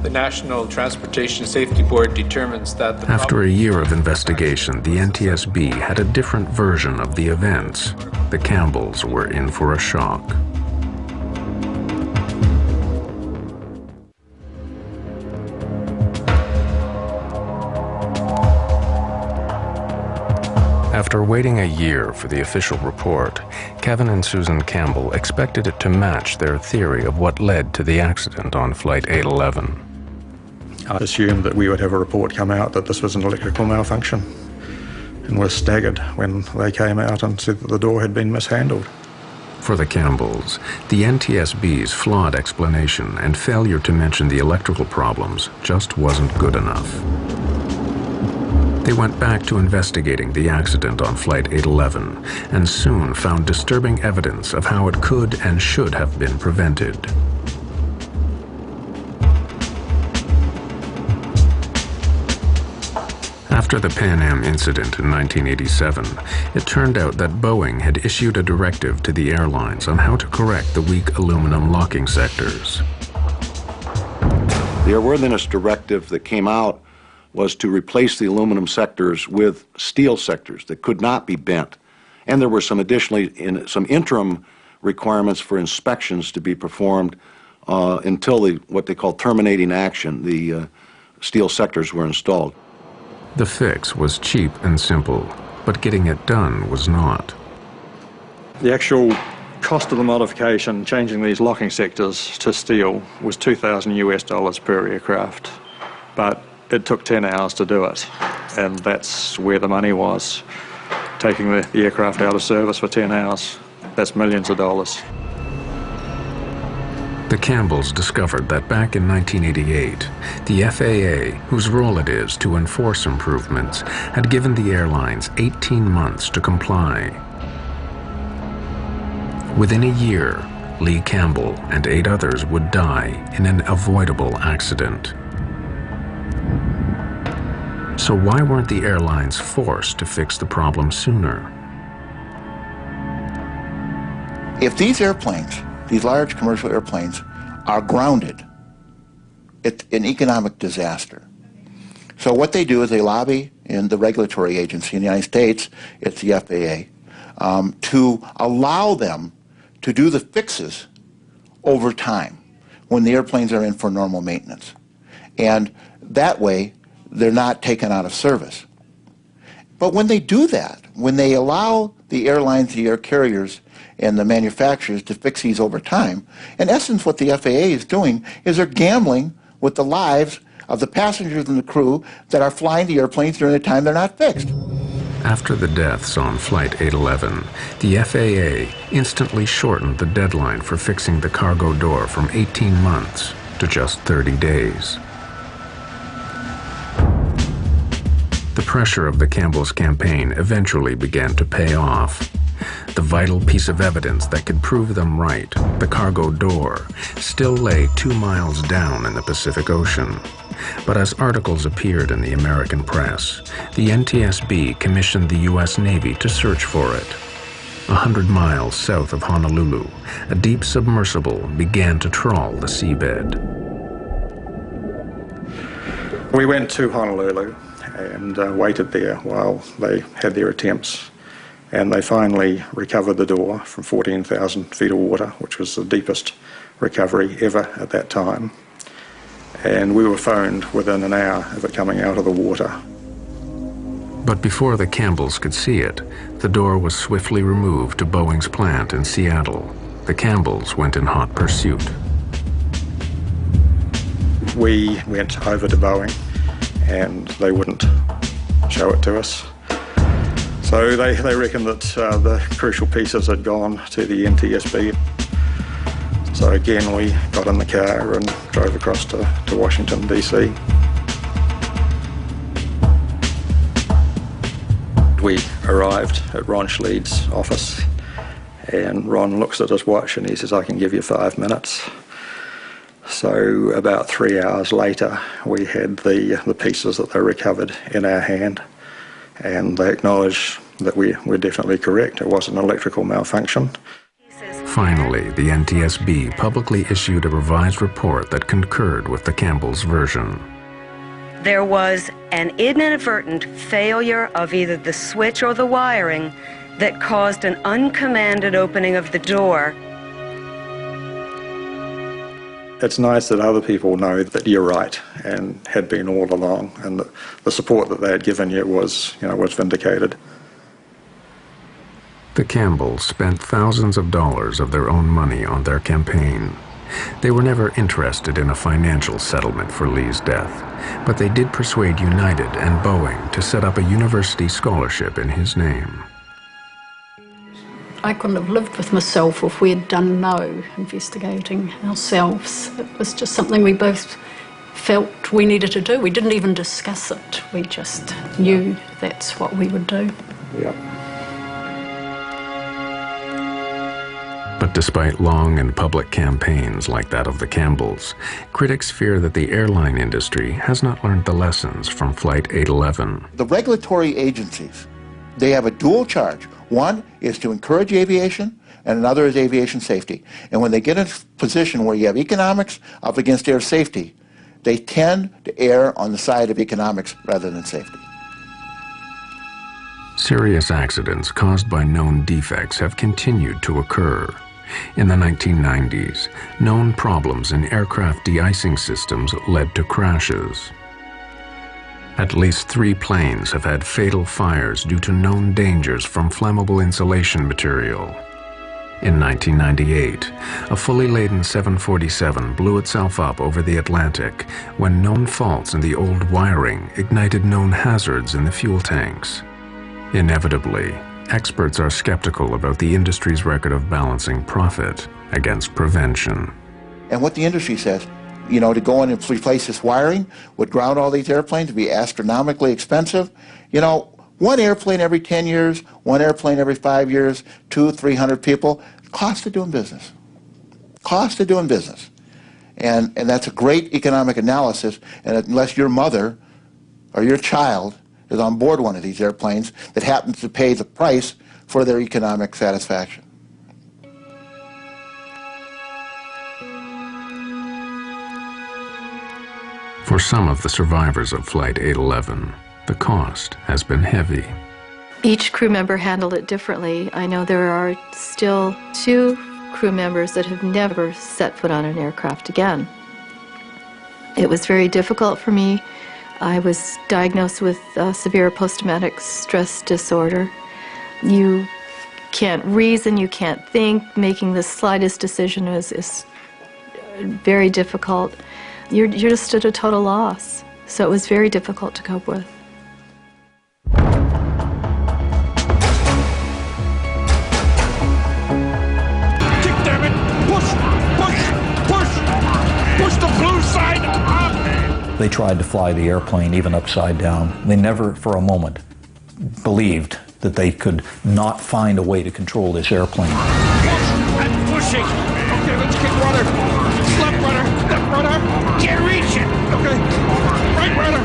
The National Transportation Safety Board determines that the After a year of investigation, the NTSB had a different version of the events. The Campbells were in for a shock. After waiting a year for the official report, Kevin and Susan Campbell expected it to match their theory of what led to the accident on Flight 811. I assumed that we would have a report come out that this was an electrical malfunction, and was staggered when they came out and said that the door had been mishandled. For the Campbells, the NTSB's flawed explanation and failure to mention the electrical problems just wasn't good enough. They went back to investigating the accident on Flight 811 and soon found disturbing evidence of how it could and should have been prevented. After the Pan Am incident in 1987, it turned out that Boeing had issued a directive to the airlines on how to correct the weak aluminum locking sectors. The airworthiness directive that came out was to replace the aluminum sectors with steel sectors that could not be bent. And there were some some interim requirements for inspections to be performed until what they call terminating action, the steel sectors were installed. The fix was cheap and simple, but getting it done was not. The actual cost of the modification, changing these locking sectors to steel, was $2,000 per aircraft. But it took 10 hours to do it, and that's where the money was. Taking the aircraft out of service for 10 hours, that's millions of dollars. The Campbells discovered that back in 1988, the FAA, whose role it is to enforce improvements, had given the airlines 18 months to comply. Within a year, Lee Campbell and 8 others would die in an avoidable accident. So why weren't the airlines forced to fix the problem sooner? If these airplanes, these large commercial airplanes, are grounded, it's an economic disaster. So what they do is they lobby in the regulatory agency in the United States, it's the FAA, to allow them to do the fixes over time when the airplanes are in for normal maintenance. And that way, they're not taken out of service. But when they do that, when they allow the airlines, the air carriers, and the manufacturers to fix these over time, in essence what the FAA is doing is they're gambling with the lives of the passengers and the crew that are flying the airplanes during the time they're not fixed. After the deaths on Flight 811, the FAA instantly shortened the deadline for fixing the cargo door from 18 months to just 30 days. The pressure of the Campbell's campaign eventually began to pay off. The vital piece of evidence that could prove them right, the cargo door, still lay 2 miles down in the Pacific Ocean. But as articles appeared in the American press, the NTSB commissioned the U.S. Navy to search for it. 100 miles south of Honolulu, a deep submersible began to trawl the seabed. We went to Honolulu and waited there while they had their attempts. And they finally recovered the door from 14,000 feet of water, which was the deepest recovery ever at that time. And we were phoned within an hour of it coming out of the water. But before the Campbells could see it, the door was swiftly removed to Boeing's plant in Seattle. The Campbells went in hot pursuit. We went over to Boeing and they wouldn't show it to us. So they reckoned that the crucial pieces had gone to the NTSB. So again, we got in the car and drove across to Washington, D.C. We arrived at Ron Schleid's office, and Ron looks at his watch and he says, "I can give you 5 minutes." So about 3 hours later, we had the pieces that they recovered in our hand. And they acknowledged that we were definitely correct. It was an electrical malfunction. Finally, the NTSB publicly issued a revised report that concurred with the Campbells' version. There was an inadvertent failure of either the switch or the wiring that caused an uncommanded opening of the door. It's nice that other people know that you're right and had been all along, and that the support that they had given you was vindicated. The Campbells spent thousands of dollars of their own money on their campaign. They were never interested in a financial settlement for Lee's death, but they did persuade United and Boeing to set up a university scholarship in his name. I couldn't have lived with myself if we had done no investigating ourselves. It was just something we both felt we needed to do. We didn't even discuss it. We just knew that's what we would do. Yeah. But despite long and public campaigns like that of the Campbells, critics fear that the airline industry has not learned the lessons from Flight 811. The regulatory agencies, they have a dual charge. One is to encourage aviation, and another is aviation safety. And when they get in a position where you have economics up against air safety, they tend to err on the side of economics rather than safety. Serious accidents caused by known defects have continued to occur. In the 1990s, known problems in aircraft de-icing systems led to crashes. At least 3 planes have had fatal fires due to known dangers from flammable insulation material. In 1998, a fully laden 747 blew itself up over the Atlantic when known faults in the old wiring ignited known hazards in the fuel tanks. Inevitably, experts are skeptical about the industry's record of balancing profit against prevention. And what the industry says, to go in and replace this wiring would ground all these airplanes, would be astronomically expensive. One airplane every 10 years, one airplane every 5 years, 200-300 people, cost of doing business. Cost of doing business. And that's a great economic analysis, and unless your mother or your child is on board one of these airplanes that happens to pay the price for their economic satisfaction. For some of the survivors of Flight 811, the cost has been heavy. Each crew member handled it differently. I know there are still 2 crew members that have never set foot on an aircraft again. It was very difficult for me. I was diagnosed with severe post-traumatic stress disorder. You can't reason, you can't think. Making the slightest decision is very difficult. You're just at a total loss. So it was very difficult to cope with. They tried to fly the airplane even upside down. They never for a moment believed that they could not find a way to control this airplane. I'm pushing. Okay, let's get rudder. Left rudder. Can't reach it. Okay. Right rudder.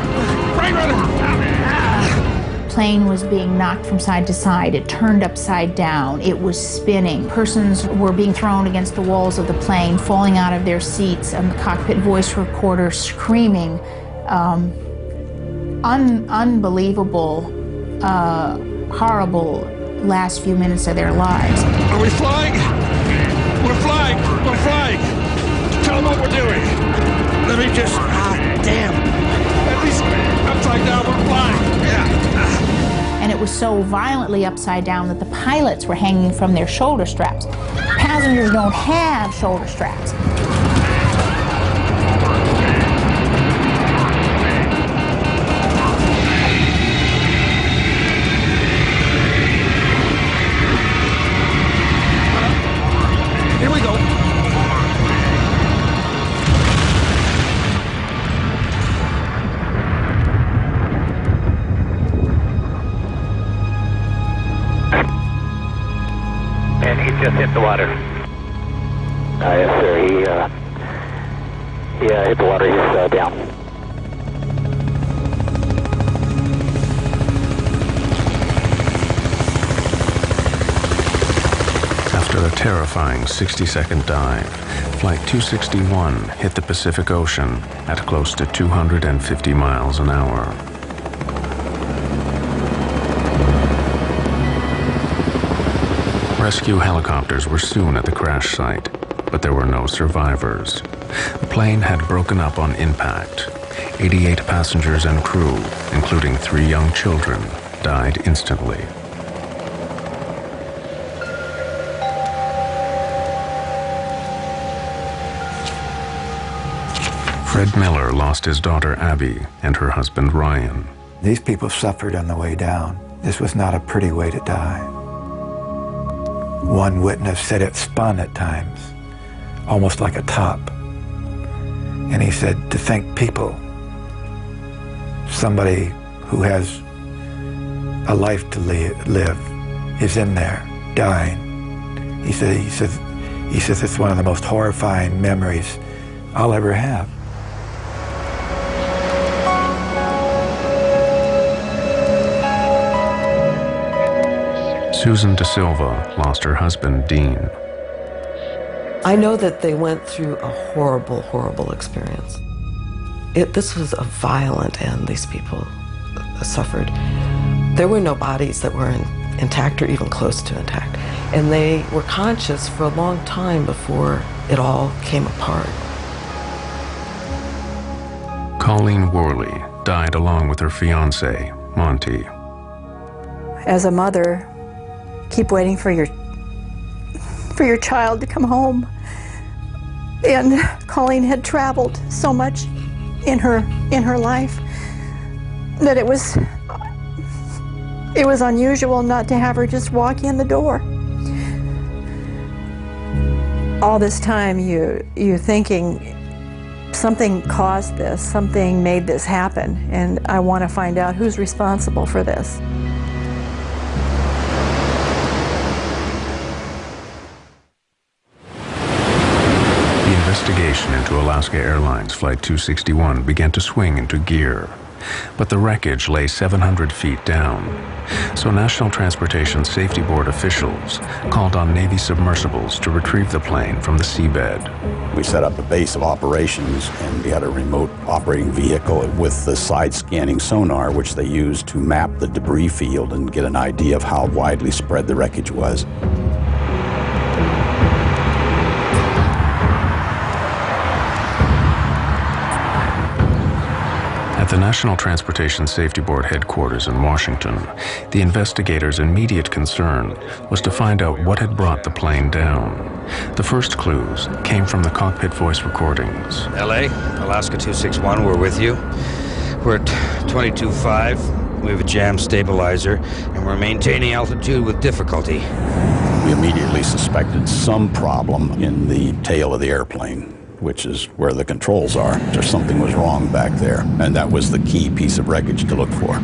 Plane was being knocked from side to side. It turned upside down. It was spinning. Persons were being thrown against the walls of the plane, falling out of their seats, and the cockpit voice recorder screaming unbelievable, horrible last few minutes of their lives. Are we flying? We're flying. Tell them what we're doing. Let me just, damn. At least upside down, we're flying. Yeah. And it was so violently upside down that the pilots were hanging from their shoulder straps. Passengers don't have shoulder straps. Here we go. And he just hit the water. Yes, sir. He hit the water. He's down. After a terrifying 60-second dive, Flight 261 hit the Pacific Ocean at close to 250 miles an hour. Rescue helicopters were soon at the crash site, but there were no survivors. The plane had broken up on impact. 88 passengers and crew, including 3 young children, died instantly. Fred Miller lost his daughter Abby and her husband Ryan. These people suffered on the way down. This was not a pretty way to die. One witness said it spun at times, almost like a top. And he said, to think people, somebody who has a life to live is in there, dying. He says it's one of the most horrifying memories I'll ever have. Susan De Silva lost her husband, Dean. I know that they went through a horrible, horrible experience. This was a violent end these people suffered. There were no bodies that were intact or even close to intact. And they were conscious for a long time before it all came apart. Colleen Worley died along with her fiancé, Monty. As a mother, keep waiting for your child to come home. And Colleen had traveled so much in her life that it was unusual not to have her just walk in the door. All this time you're thinking something caused this, something made this happen, and I want to find out who's responsible for this. The investigation into Alaska Airlines Flight 261 began to swing into gear. but the wreckage lay 700 feet down. So National Transportation Safety Board officials called on Navy submersibles to retrieve the plane from the seabed. We set up a base of operations, and we had a remote operating vehicle with the side-scanning sonar, which they used to map the debris field and get an idea of how widely spread the wreckage was. At the National Transportation Safety Board headquarters in Washington, the investigators' immediate concern was to find out what had brought the plane down. The first clues came from the cockpit voice recordings. LA, Alaska 261, we're with you. We're at 22.5. We have a jam stabilizer, and we're maintaining altitude with difficulty. We immediately suspected some problem in the tail of the airplane, which is where the controls are. Or something was wrong back there, and that was the key piece of wreckage to look for.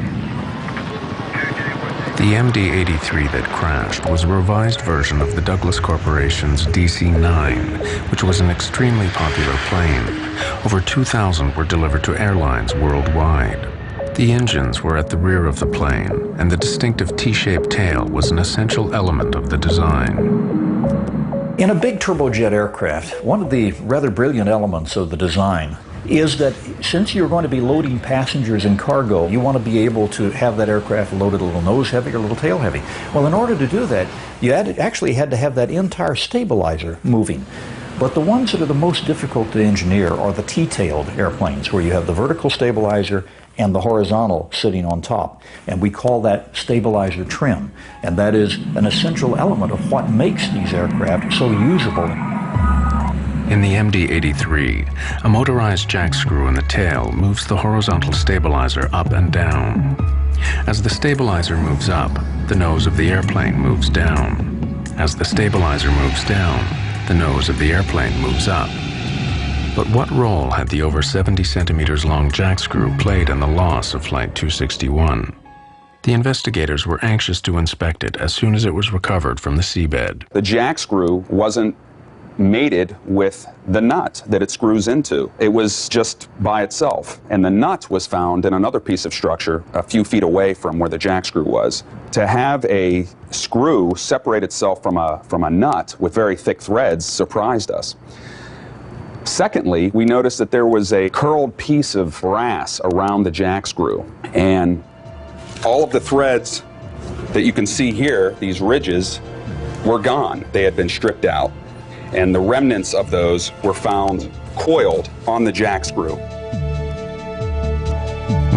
The MD-83 that crashed was a revised version of the Douglas Corporation's DC-9, which was an extremely popular plane. Over 2,000 were delivered to airlines worldwide. The engines were at the rear of the plane, and the distinctive T-shaped tail was an essential element of the design. In a big turbojet aircraft, one of the rather brilliant elements of the design is that since you're going to be loading passengers and cargo, you want to be able to have that aircraft loaded a little nose heavy or a little tail heavy. Well, in order to do that, you actually had to have that entire stabilizer moving. But the ones that are the most difficult to engineer are the T-tailed airplanes, where you have the vertical stabilizer and the horizontal sitting on top. And we call that stabilizer trim. And that is an essential element of what makes these aircraft so usable. In the MD-83, a motorized jack screw in the tail moves the horizontal stabilizer up and down. As the stabilizer moves up, the nose of the airplane moves down. As the stabilizer moves down, the nose of the airplane moves up. But what role had the over 70 centimeters long jack screw played in the loss of Flight 261? The investigators were anxious to inspect it as soon as it was recovered from the seabed. The jack screw wasn't mated with the nut that it screws into. It was just by itself, and the nut was found in another piece of structure a few feet away from where the jack screw was. To have a screw separate itself from a nut with very thick threads surprised us. Secondly, we noticed that there was a curled piece of brass around the jack screw, and all of the threads that you can see here, these ridges, were gone. They had been stripped out, and the remnants of those were found coiled on the jack screw.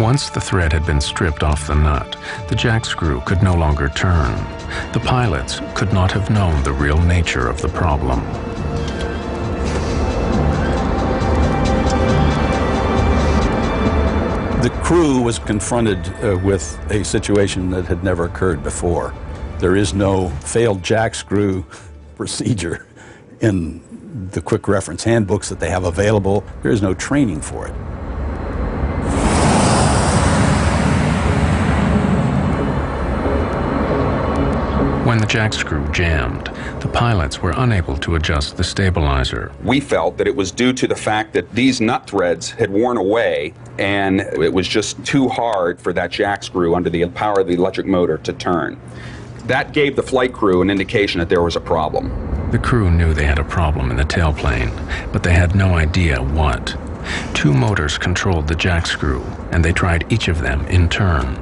Once the thread had been stripped off the nut, the jack screw could no longer turn. The pilots could not have known the real nature of the problem. The crew was confronted with a situation that had never occurred before. There is no failed jack screw procedure in the quick reference handbooks that they have available. There is no training for it. When the jack screw jammed, the pilots were unable to adjust the stabilizer. We felt that it was due to the fact that these nut threads had worn away, and it was just too hard for that jack screw under the power of the electric motor to turn. That gave the flight crew an indication that there was a problem. The crew knew they had a problem in the tailplane, but they had no idea what. Two motors controlled the jack screw, and they tried each of them in turn.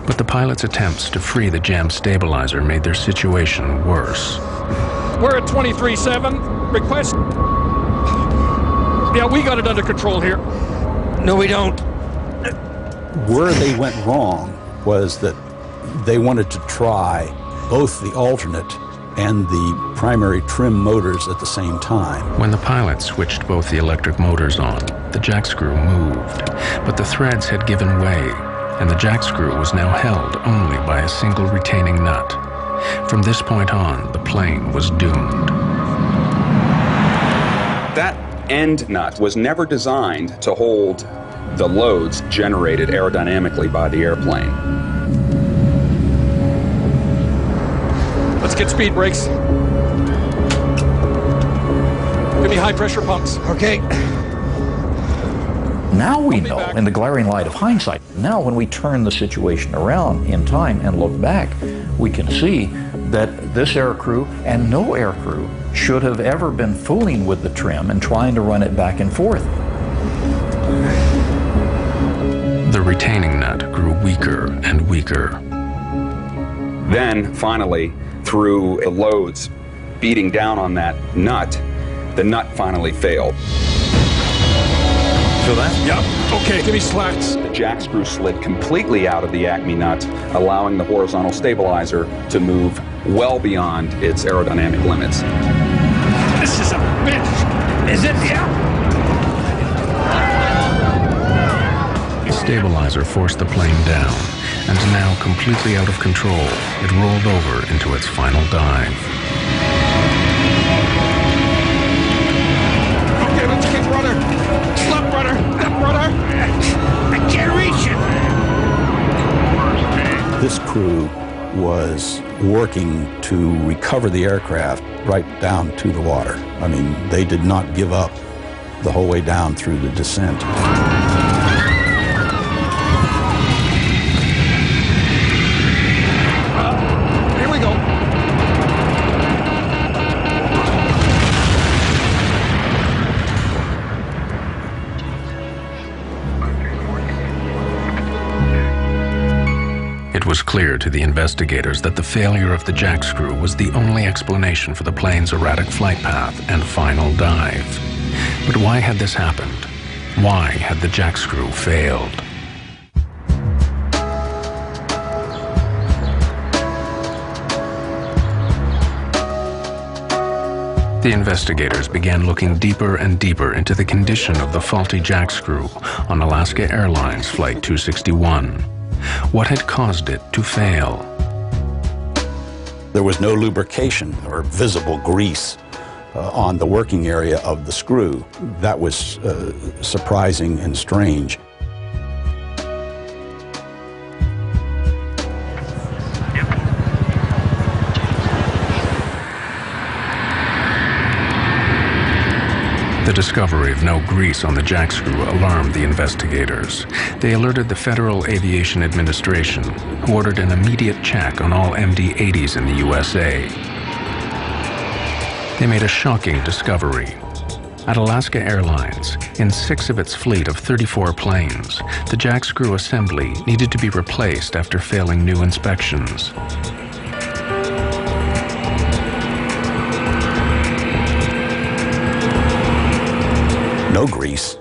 But the pilots' attempts to free the jammed stabilizer made their situation worse. We're at 23.7. Request. Yeah, we got it under control here. No, we don't. Where they went wrong was that they wanted to try both the alternate and the primary trim motors at the same time. When the pilots switched both the electric motors on, the jack screw moved, but the threads had given way, and the jack screw was now held only by a single retaining nut. From this point on, the plane was doomed. That end nut was never designed to hold the loads generated aerodynamically by the airplane. Let's get speed brakes. Give me high pressure pumps. Okay. Now we know, in the glaring light of hindsight, now when we turn the situation around in time and look back, we can see that this aircrew and no aircrew should have ever been fooling with the trim and trying to run it back and forth. The retaining nut grew weaker and weaker. Then, finally, through the loads beating down on that nut, the nut finally failed. Feel that? Yep. Okay, give me slats. The jack screw slid completely out of the Acme nut, allowing the horizontal stabilizer to move well beyond its aerodynamic limits. This is a bitch. Is it? Yeah. The stabilizer forced the plane down, and now completely out of control, it rolled over into its final dive. Okay, let's kick rudder. Slap rudder. Up rudder. I can't reach it. This crew was working to recover the aircraft right down to the water. I mean, they did not give up the whole way down through the descent. Here we go. It was clear to the investigators that the failure of the jack screw was the only explanation for the plane's erratic flight path and final dive. But why had this happened? Why had the jack screw failed? The investigators began looking deeper and deeper into the condition of the faulty jack screw on Alaska Airlines Flight 261. What had caused it to fail? There was no lubrication or visible grease on the working area of the screw. That was surprising and strange. The discovery of no grease on the jack screw alarmed the investigators. They alerted the Federal Aviation Administration, who ordered an immediate check on all MD-80s in the USA. They made a shocking discovery. At Alaska Airlines, in 6 of its fleet of 34 planes, the jack screw assembly needed to be replaced after failing new inspections. No grease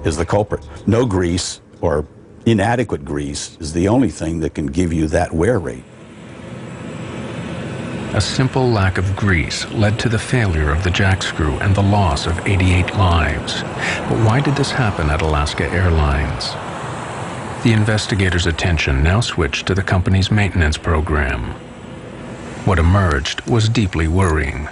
is the culprit. No grease or inadequate grease is the only thing that can give you that wear rate. A simple lack of grease led to the failure of the jack screw and the loss of 88 lives. But why did this happen at Alaska Airlines? The investigators' attention now switched to the company's maintenance program. What emerged was deeply worrying.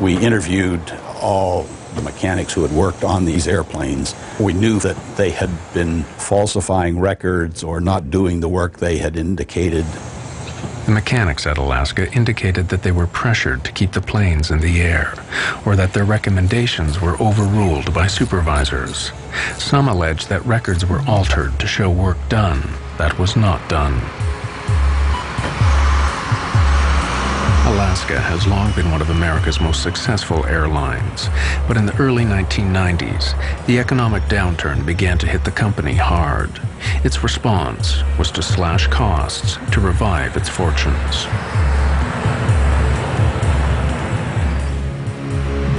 We interviewed all the mechanics who had worked on these airplanes. We knew that they had been falsifying records or not doing the work they had indicated. The mechanics at Alaska indicated that they were pressured to keep the planes in the air, or that their recommendations were overruled by supervisors. Some alleged that records were altered to show work done that was not done. Alaska has long been one of America's most successful airlines, but in the early 1990s, the economic downturn began to hit the company hard. Its response was to slash costs to revive its fortunes.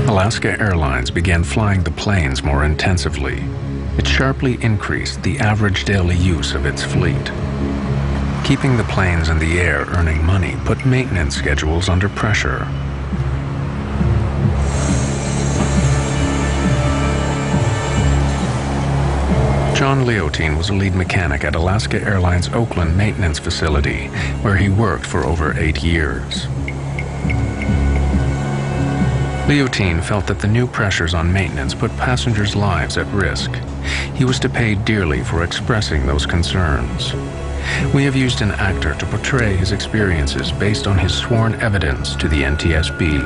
Alaska Airlines began flying the planes more intensively. It sharply increased the average daily use of its fleet. Keeping the planes in the air earning money put maintenance schedules under pressure. John Leotine was a lead mechanic at Alaska Airlines Oakland maintenance facility, where he worked for over 8 years. Leotine felt that the new pressures on maintenance put passengers' lives at risk. He was to pay dearly for expressing those concerns. We have used an actor to portray his experiences based on his sworn evidence to the NTSB.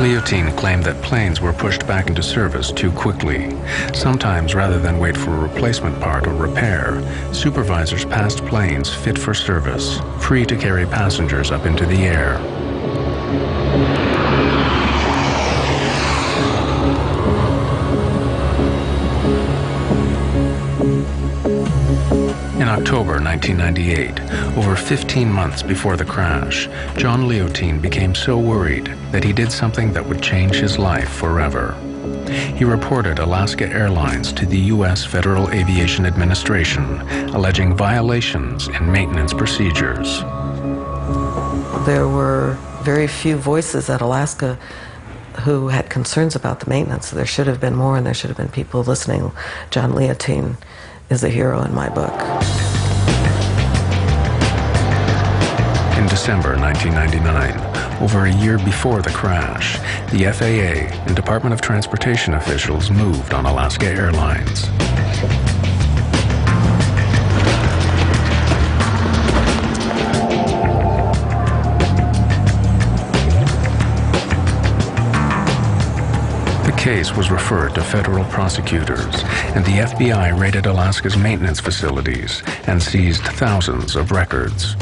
Leontine claimed that planes were pushed back into service too quickly. Sometimes, rather than wait for a replacement part or repair, supervisors passed planes fit for service, free to carry passengers up into the air. In October 1998, over 15 months before the crash, John Leontine became so worried that he did something that would change his life forever. He reported Alaska Airlines to the U.S. Federal Aviation Administration, alleging violations in maintenance procedures. There were very few voices at Alaska who had concerns about the maintenance. There should have been more, and there should have been people listening. John Leontine is a hero in my book. In December 1999, over a year before the crash, the FAA and Department of Transportation officials moved on Alaska Airlines. The case was referred to federal prosecutors, and the FBI raided Alaska's maintenance facilities and seized thousands of records.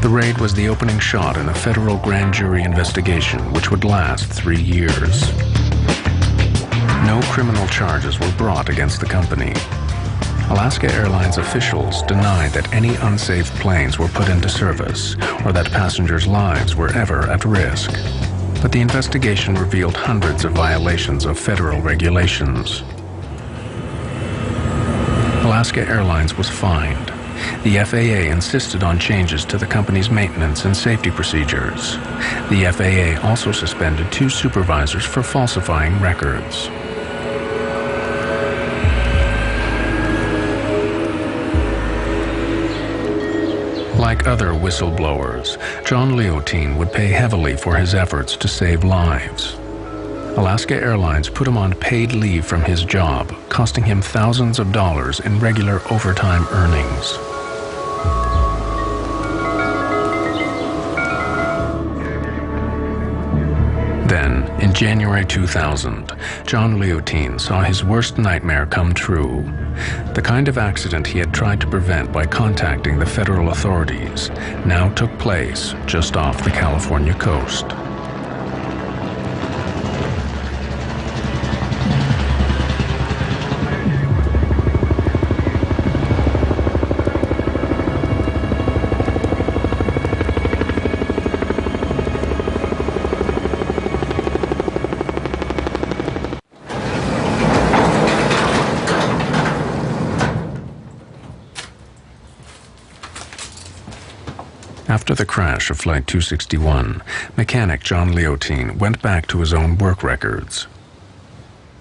The raid was the opening shot in a federal grand jury investigation which would last 3 years. No criminal charges were brought against the company. Alaska Airlines officials denied that any unsafe planes were put into service or that passengers' lives were ever at risk. But the investigation revealed hundreds of violations of federal regulations. Alaska Airlines was fined. The FAA insisted on changes to the company's maintenance and safety procedures. The FAA also suspended 2 supervisors for falsifying records. Like other whistleblowers, John Leontine would pay heavily for his efforts to save lives. Alaska Airlines put him on paid leave from his job, costing him thousands of dollars in regular overtime earnings. Then, in January 2000, John Leontine saw his worst nightmare come true. The kind of accident he had tried to prevent by contacting the federal authorities now took place just off the California coast. After the crash of Flight 261, mechanic John Leontine went back to his own work records.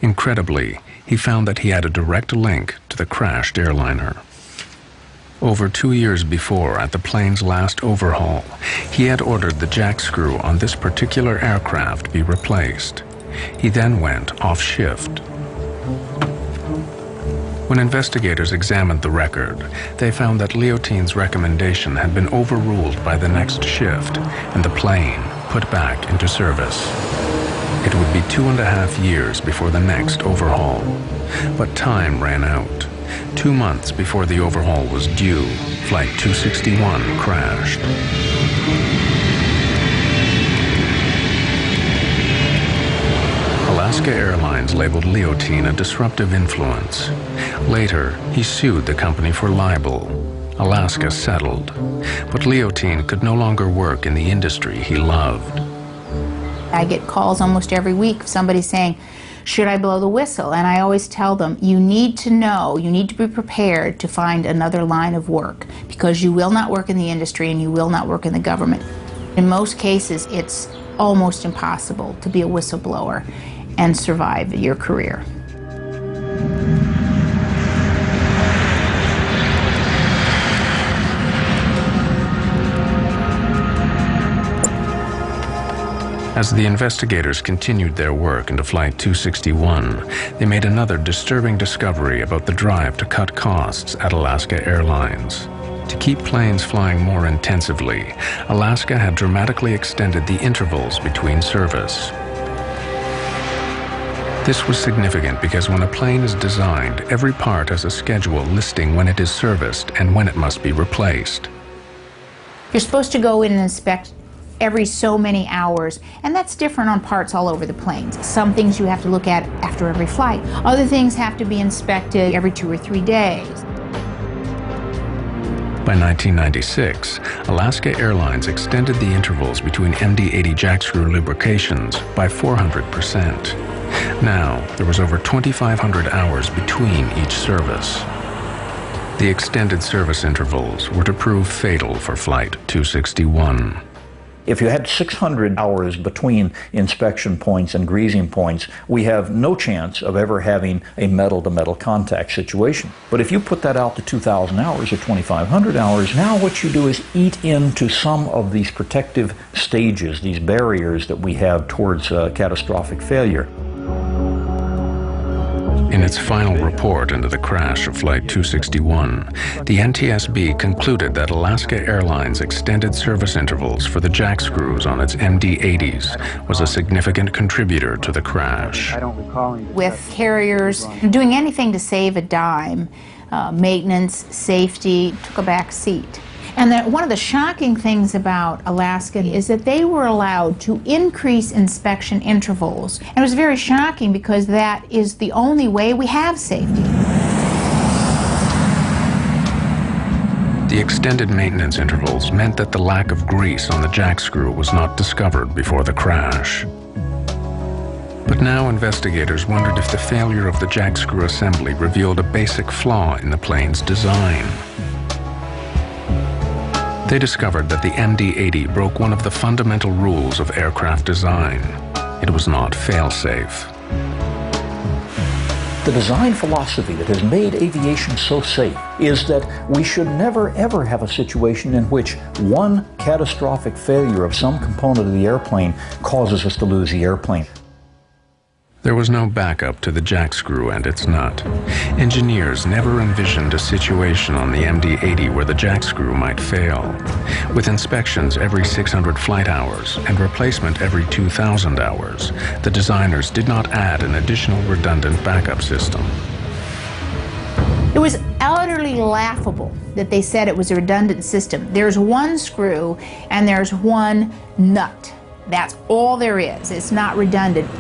Incredibly, he found that he had a direct link to the crashed airliner. Over 2 years before, at the plane's last overhaul, he had ordered the jack screw on this particular aircraft be replaced. He then went off shift. When investigators examined the record, they found that Leontine's recommendation had been overruled by the next shift and the plane put back into service. It would be 2.5 years before the next overhaul. But time ran out. 2 months before the overhaul was due, Flight 261 crashed. Alaska Airlines labeled Leontine a disruptive influence. Later, he sued the company for libel. Alaska settled. But Leontine could no longer work in the industry he loved. I get calls almost every week of somebody saying, should I blow the whistle? And I always tell them, you need to know, you need to be prepared to find another line of work, because you will not work in the industry and you will not work in the government. In most cases, it's almost impossible to be a whistleblower and survive your career. As the investigators continued their work into Flight 261, they made another disturbing discovery about the drive to cut costs at Alaska Airlines. To keep planes flying more intensively, Alaska had dramatically extended the intervals between service. This was significant because when a plane is designed, every part has a schedule listing when it is serviced and when it must be replaced. You're supposed to go in and inspect every so many hours, and that's different on parts all over the planes. Some things you have to look at after every flight. Other things have to be inspected every 2 or 3 days. By 1996, Alaska Airlines extended the intervals between MD-80 jackscrew lubrications by 400%. Now, there was over 2,500 hours between each service. The extended service intervals were to prove fatal for Flight 261. If you had 600 hours between inspection points and greasing points, we have no chance of ever having a metal-to-metal contact situation. But if you put that out to 2,000 hours or 2,500 hours, now what you do is eat into some of these protective stages, these barriers that we have towards catastrophic failure. In its final report into the crash of Flight 261, the NTSB concluded that Alaska Airlines' extended service intervals for the jack screws on its MD-80s was a significant contributor to the crash. With carriers doing anything to save a dime, maintenance, safety, took a back seat. And one of the shocking things about Alaska is that they were allowed to increase inspection intervals. And it was very shocking because that is the only way we have safety. The extended maintenance intervals meant that the lack of grease on the jack screw was not discovered before the crash. But now investigators wondered if the failure of the jack screw assembly revealed a basic flaw in the plane's design. They discovered that the MD-80 broke one of the fundamental rules of aircraft design. It was not fail-safe. The design philosophy that has made aviation so safe is that we should never ever have a situation in which one catastrophic failure of some component of the airplane causes us to lose the airplane. There was no backup to the jack screw and its nut. Engineers never envisioned a situation on the MD-80 where the jack screw might fail. With inspections every 600 flight hours and replacement every 2,000 hours, the designers did not add an additional redundant backup system. It was utterly laughable that they said it was a redundant system. There's one screw and there's one nut. That's all there is. It's not redundant.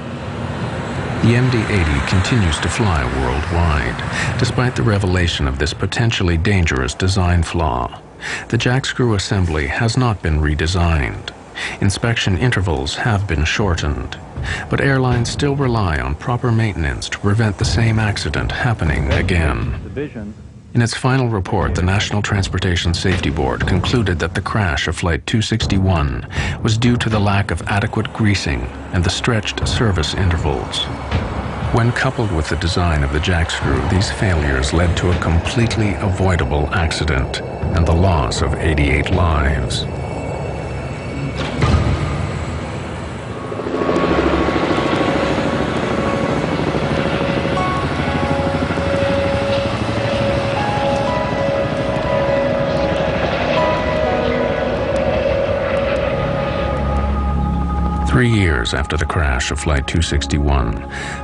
The MD-80 continues to fly worldwide, despite the revelation of this potentially dangerous design flaw. The jack screw assembly has not been redesigned. Inspection intervals have been shortened, but airlines still rely on proper maintenance to prevent the same accident happening again. In its final report, the National Transportation Safety Board concluded that the crash of Flight 261 was due to the lack of adequate greasing and the stretched service intervals. When coupled with the design of the jack screw, these failures led to a completely avoidable accident and the loss of 88 lives. Three years after the crash of Flight 261,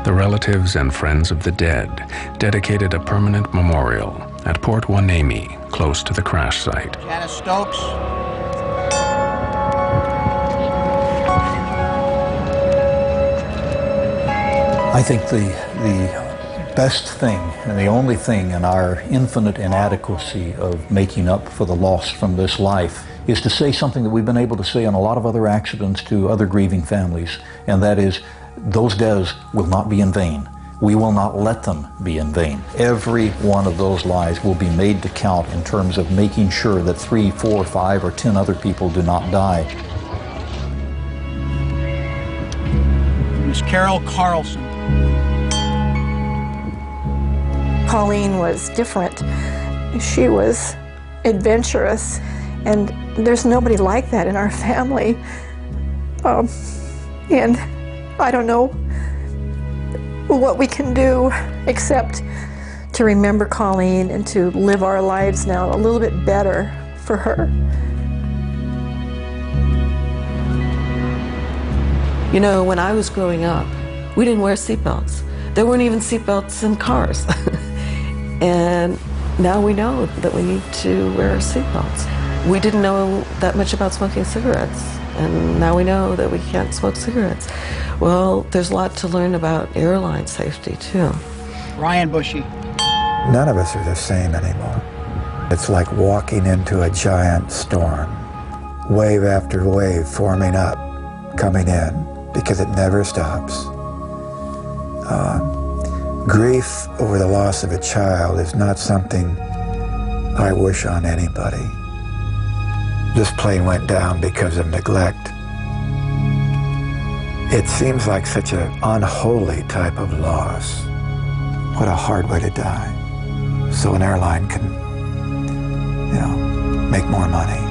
the relatives and friends of the dead dedicated a permanent memorial at Port Hueneme, close to the crash site. Janice Stokes. I think the best thing and the only thing in our infinite inadequacy of making up for the loss from this life is to say something that we've been able to say on a lot of other accidents to other grieving families, and that is, those deaths will not be in vain. We will not let them be in vain. Every one of those lives will be made to count in terms of making sure that 3, 4, 5, or 10 other people do not die. Miss Carol Carlson. Pauline was different. She was adventurous, and there's nobody like that in our family. And I don't know what we can do except to remember Colleen and to live our lives now a little bit better for her. You know, when I was growing up, we didn't wear seatbelts. There weren't even seatbelts in cars. And now we know that we need to wear our seatbelts. We didn't know that much about smoking cigarettes, and now we know that we can't smoke cigarettes. Well, there's a lot to learn about airline safety, too. Ryan Bushy. None of us are the same anymore. It's like walking into a giant storm. Wave after wave forming up, coming in, because it never stops. Grief over the loss of a child is not something I wish on anybody. This plane went down because of neglect. It seems like such an unholy type of loss. What a hard way to die. So an airline can, you know, make more money.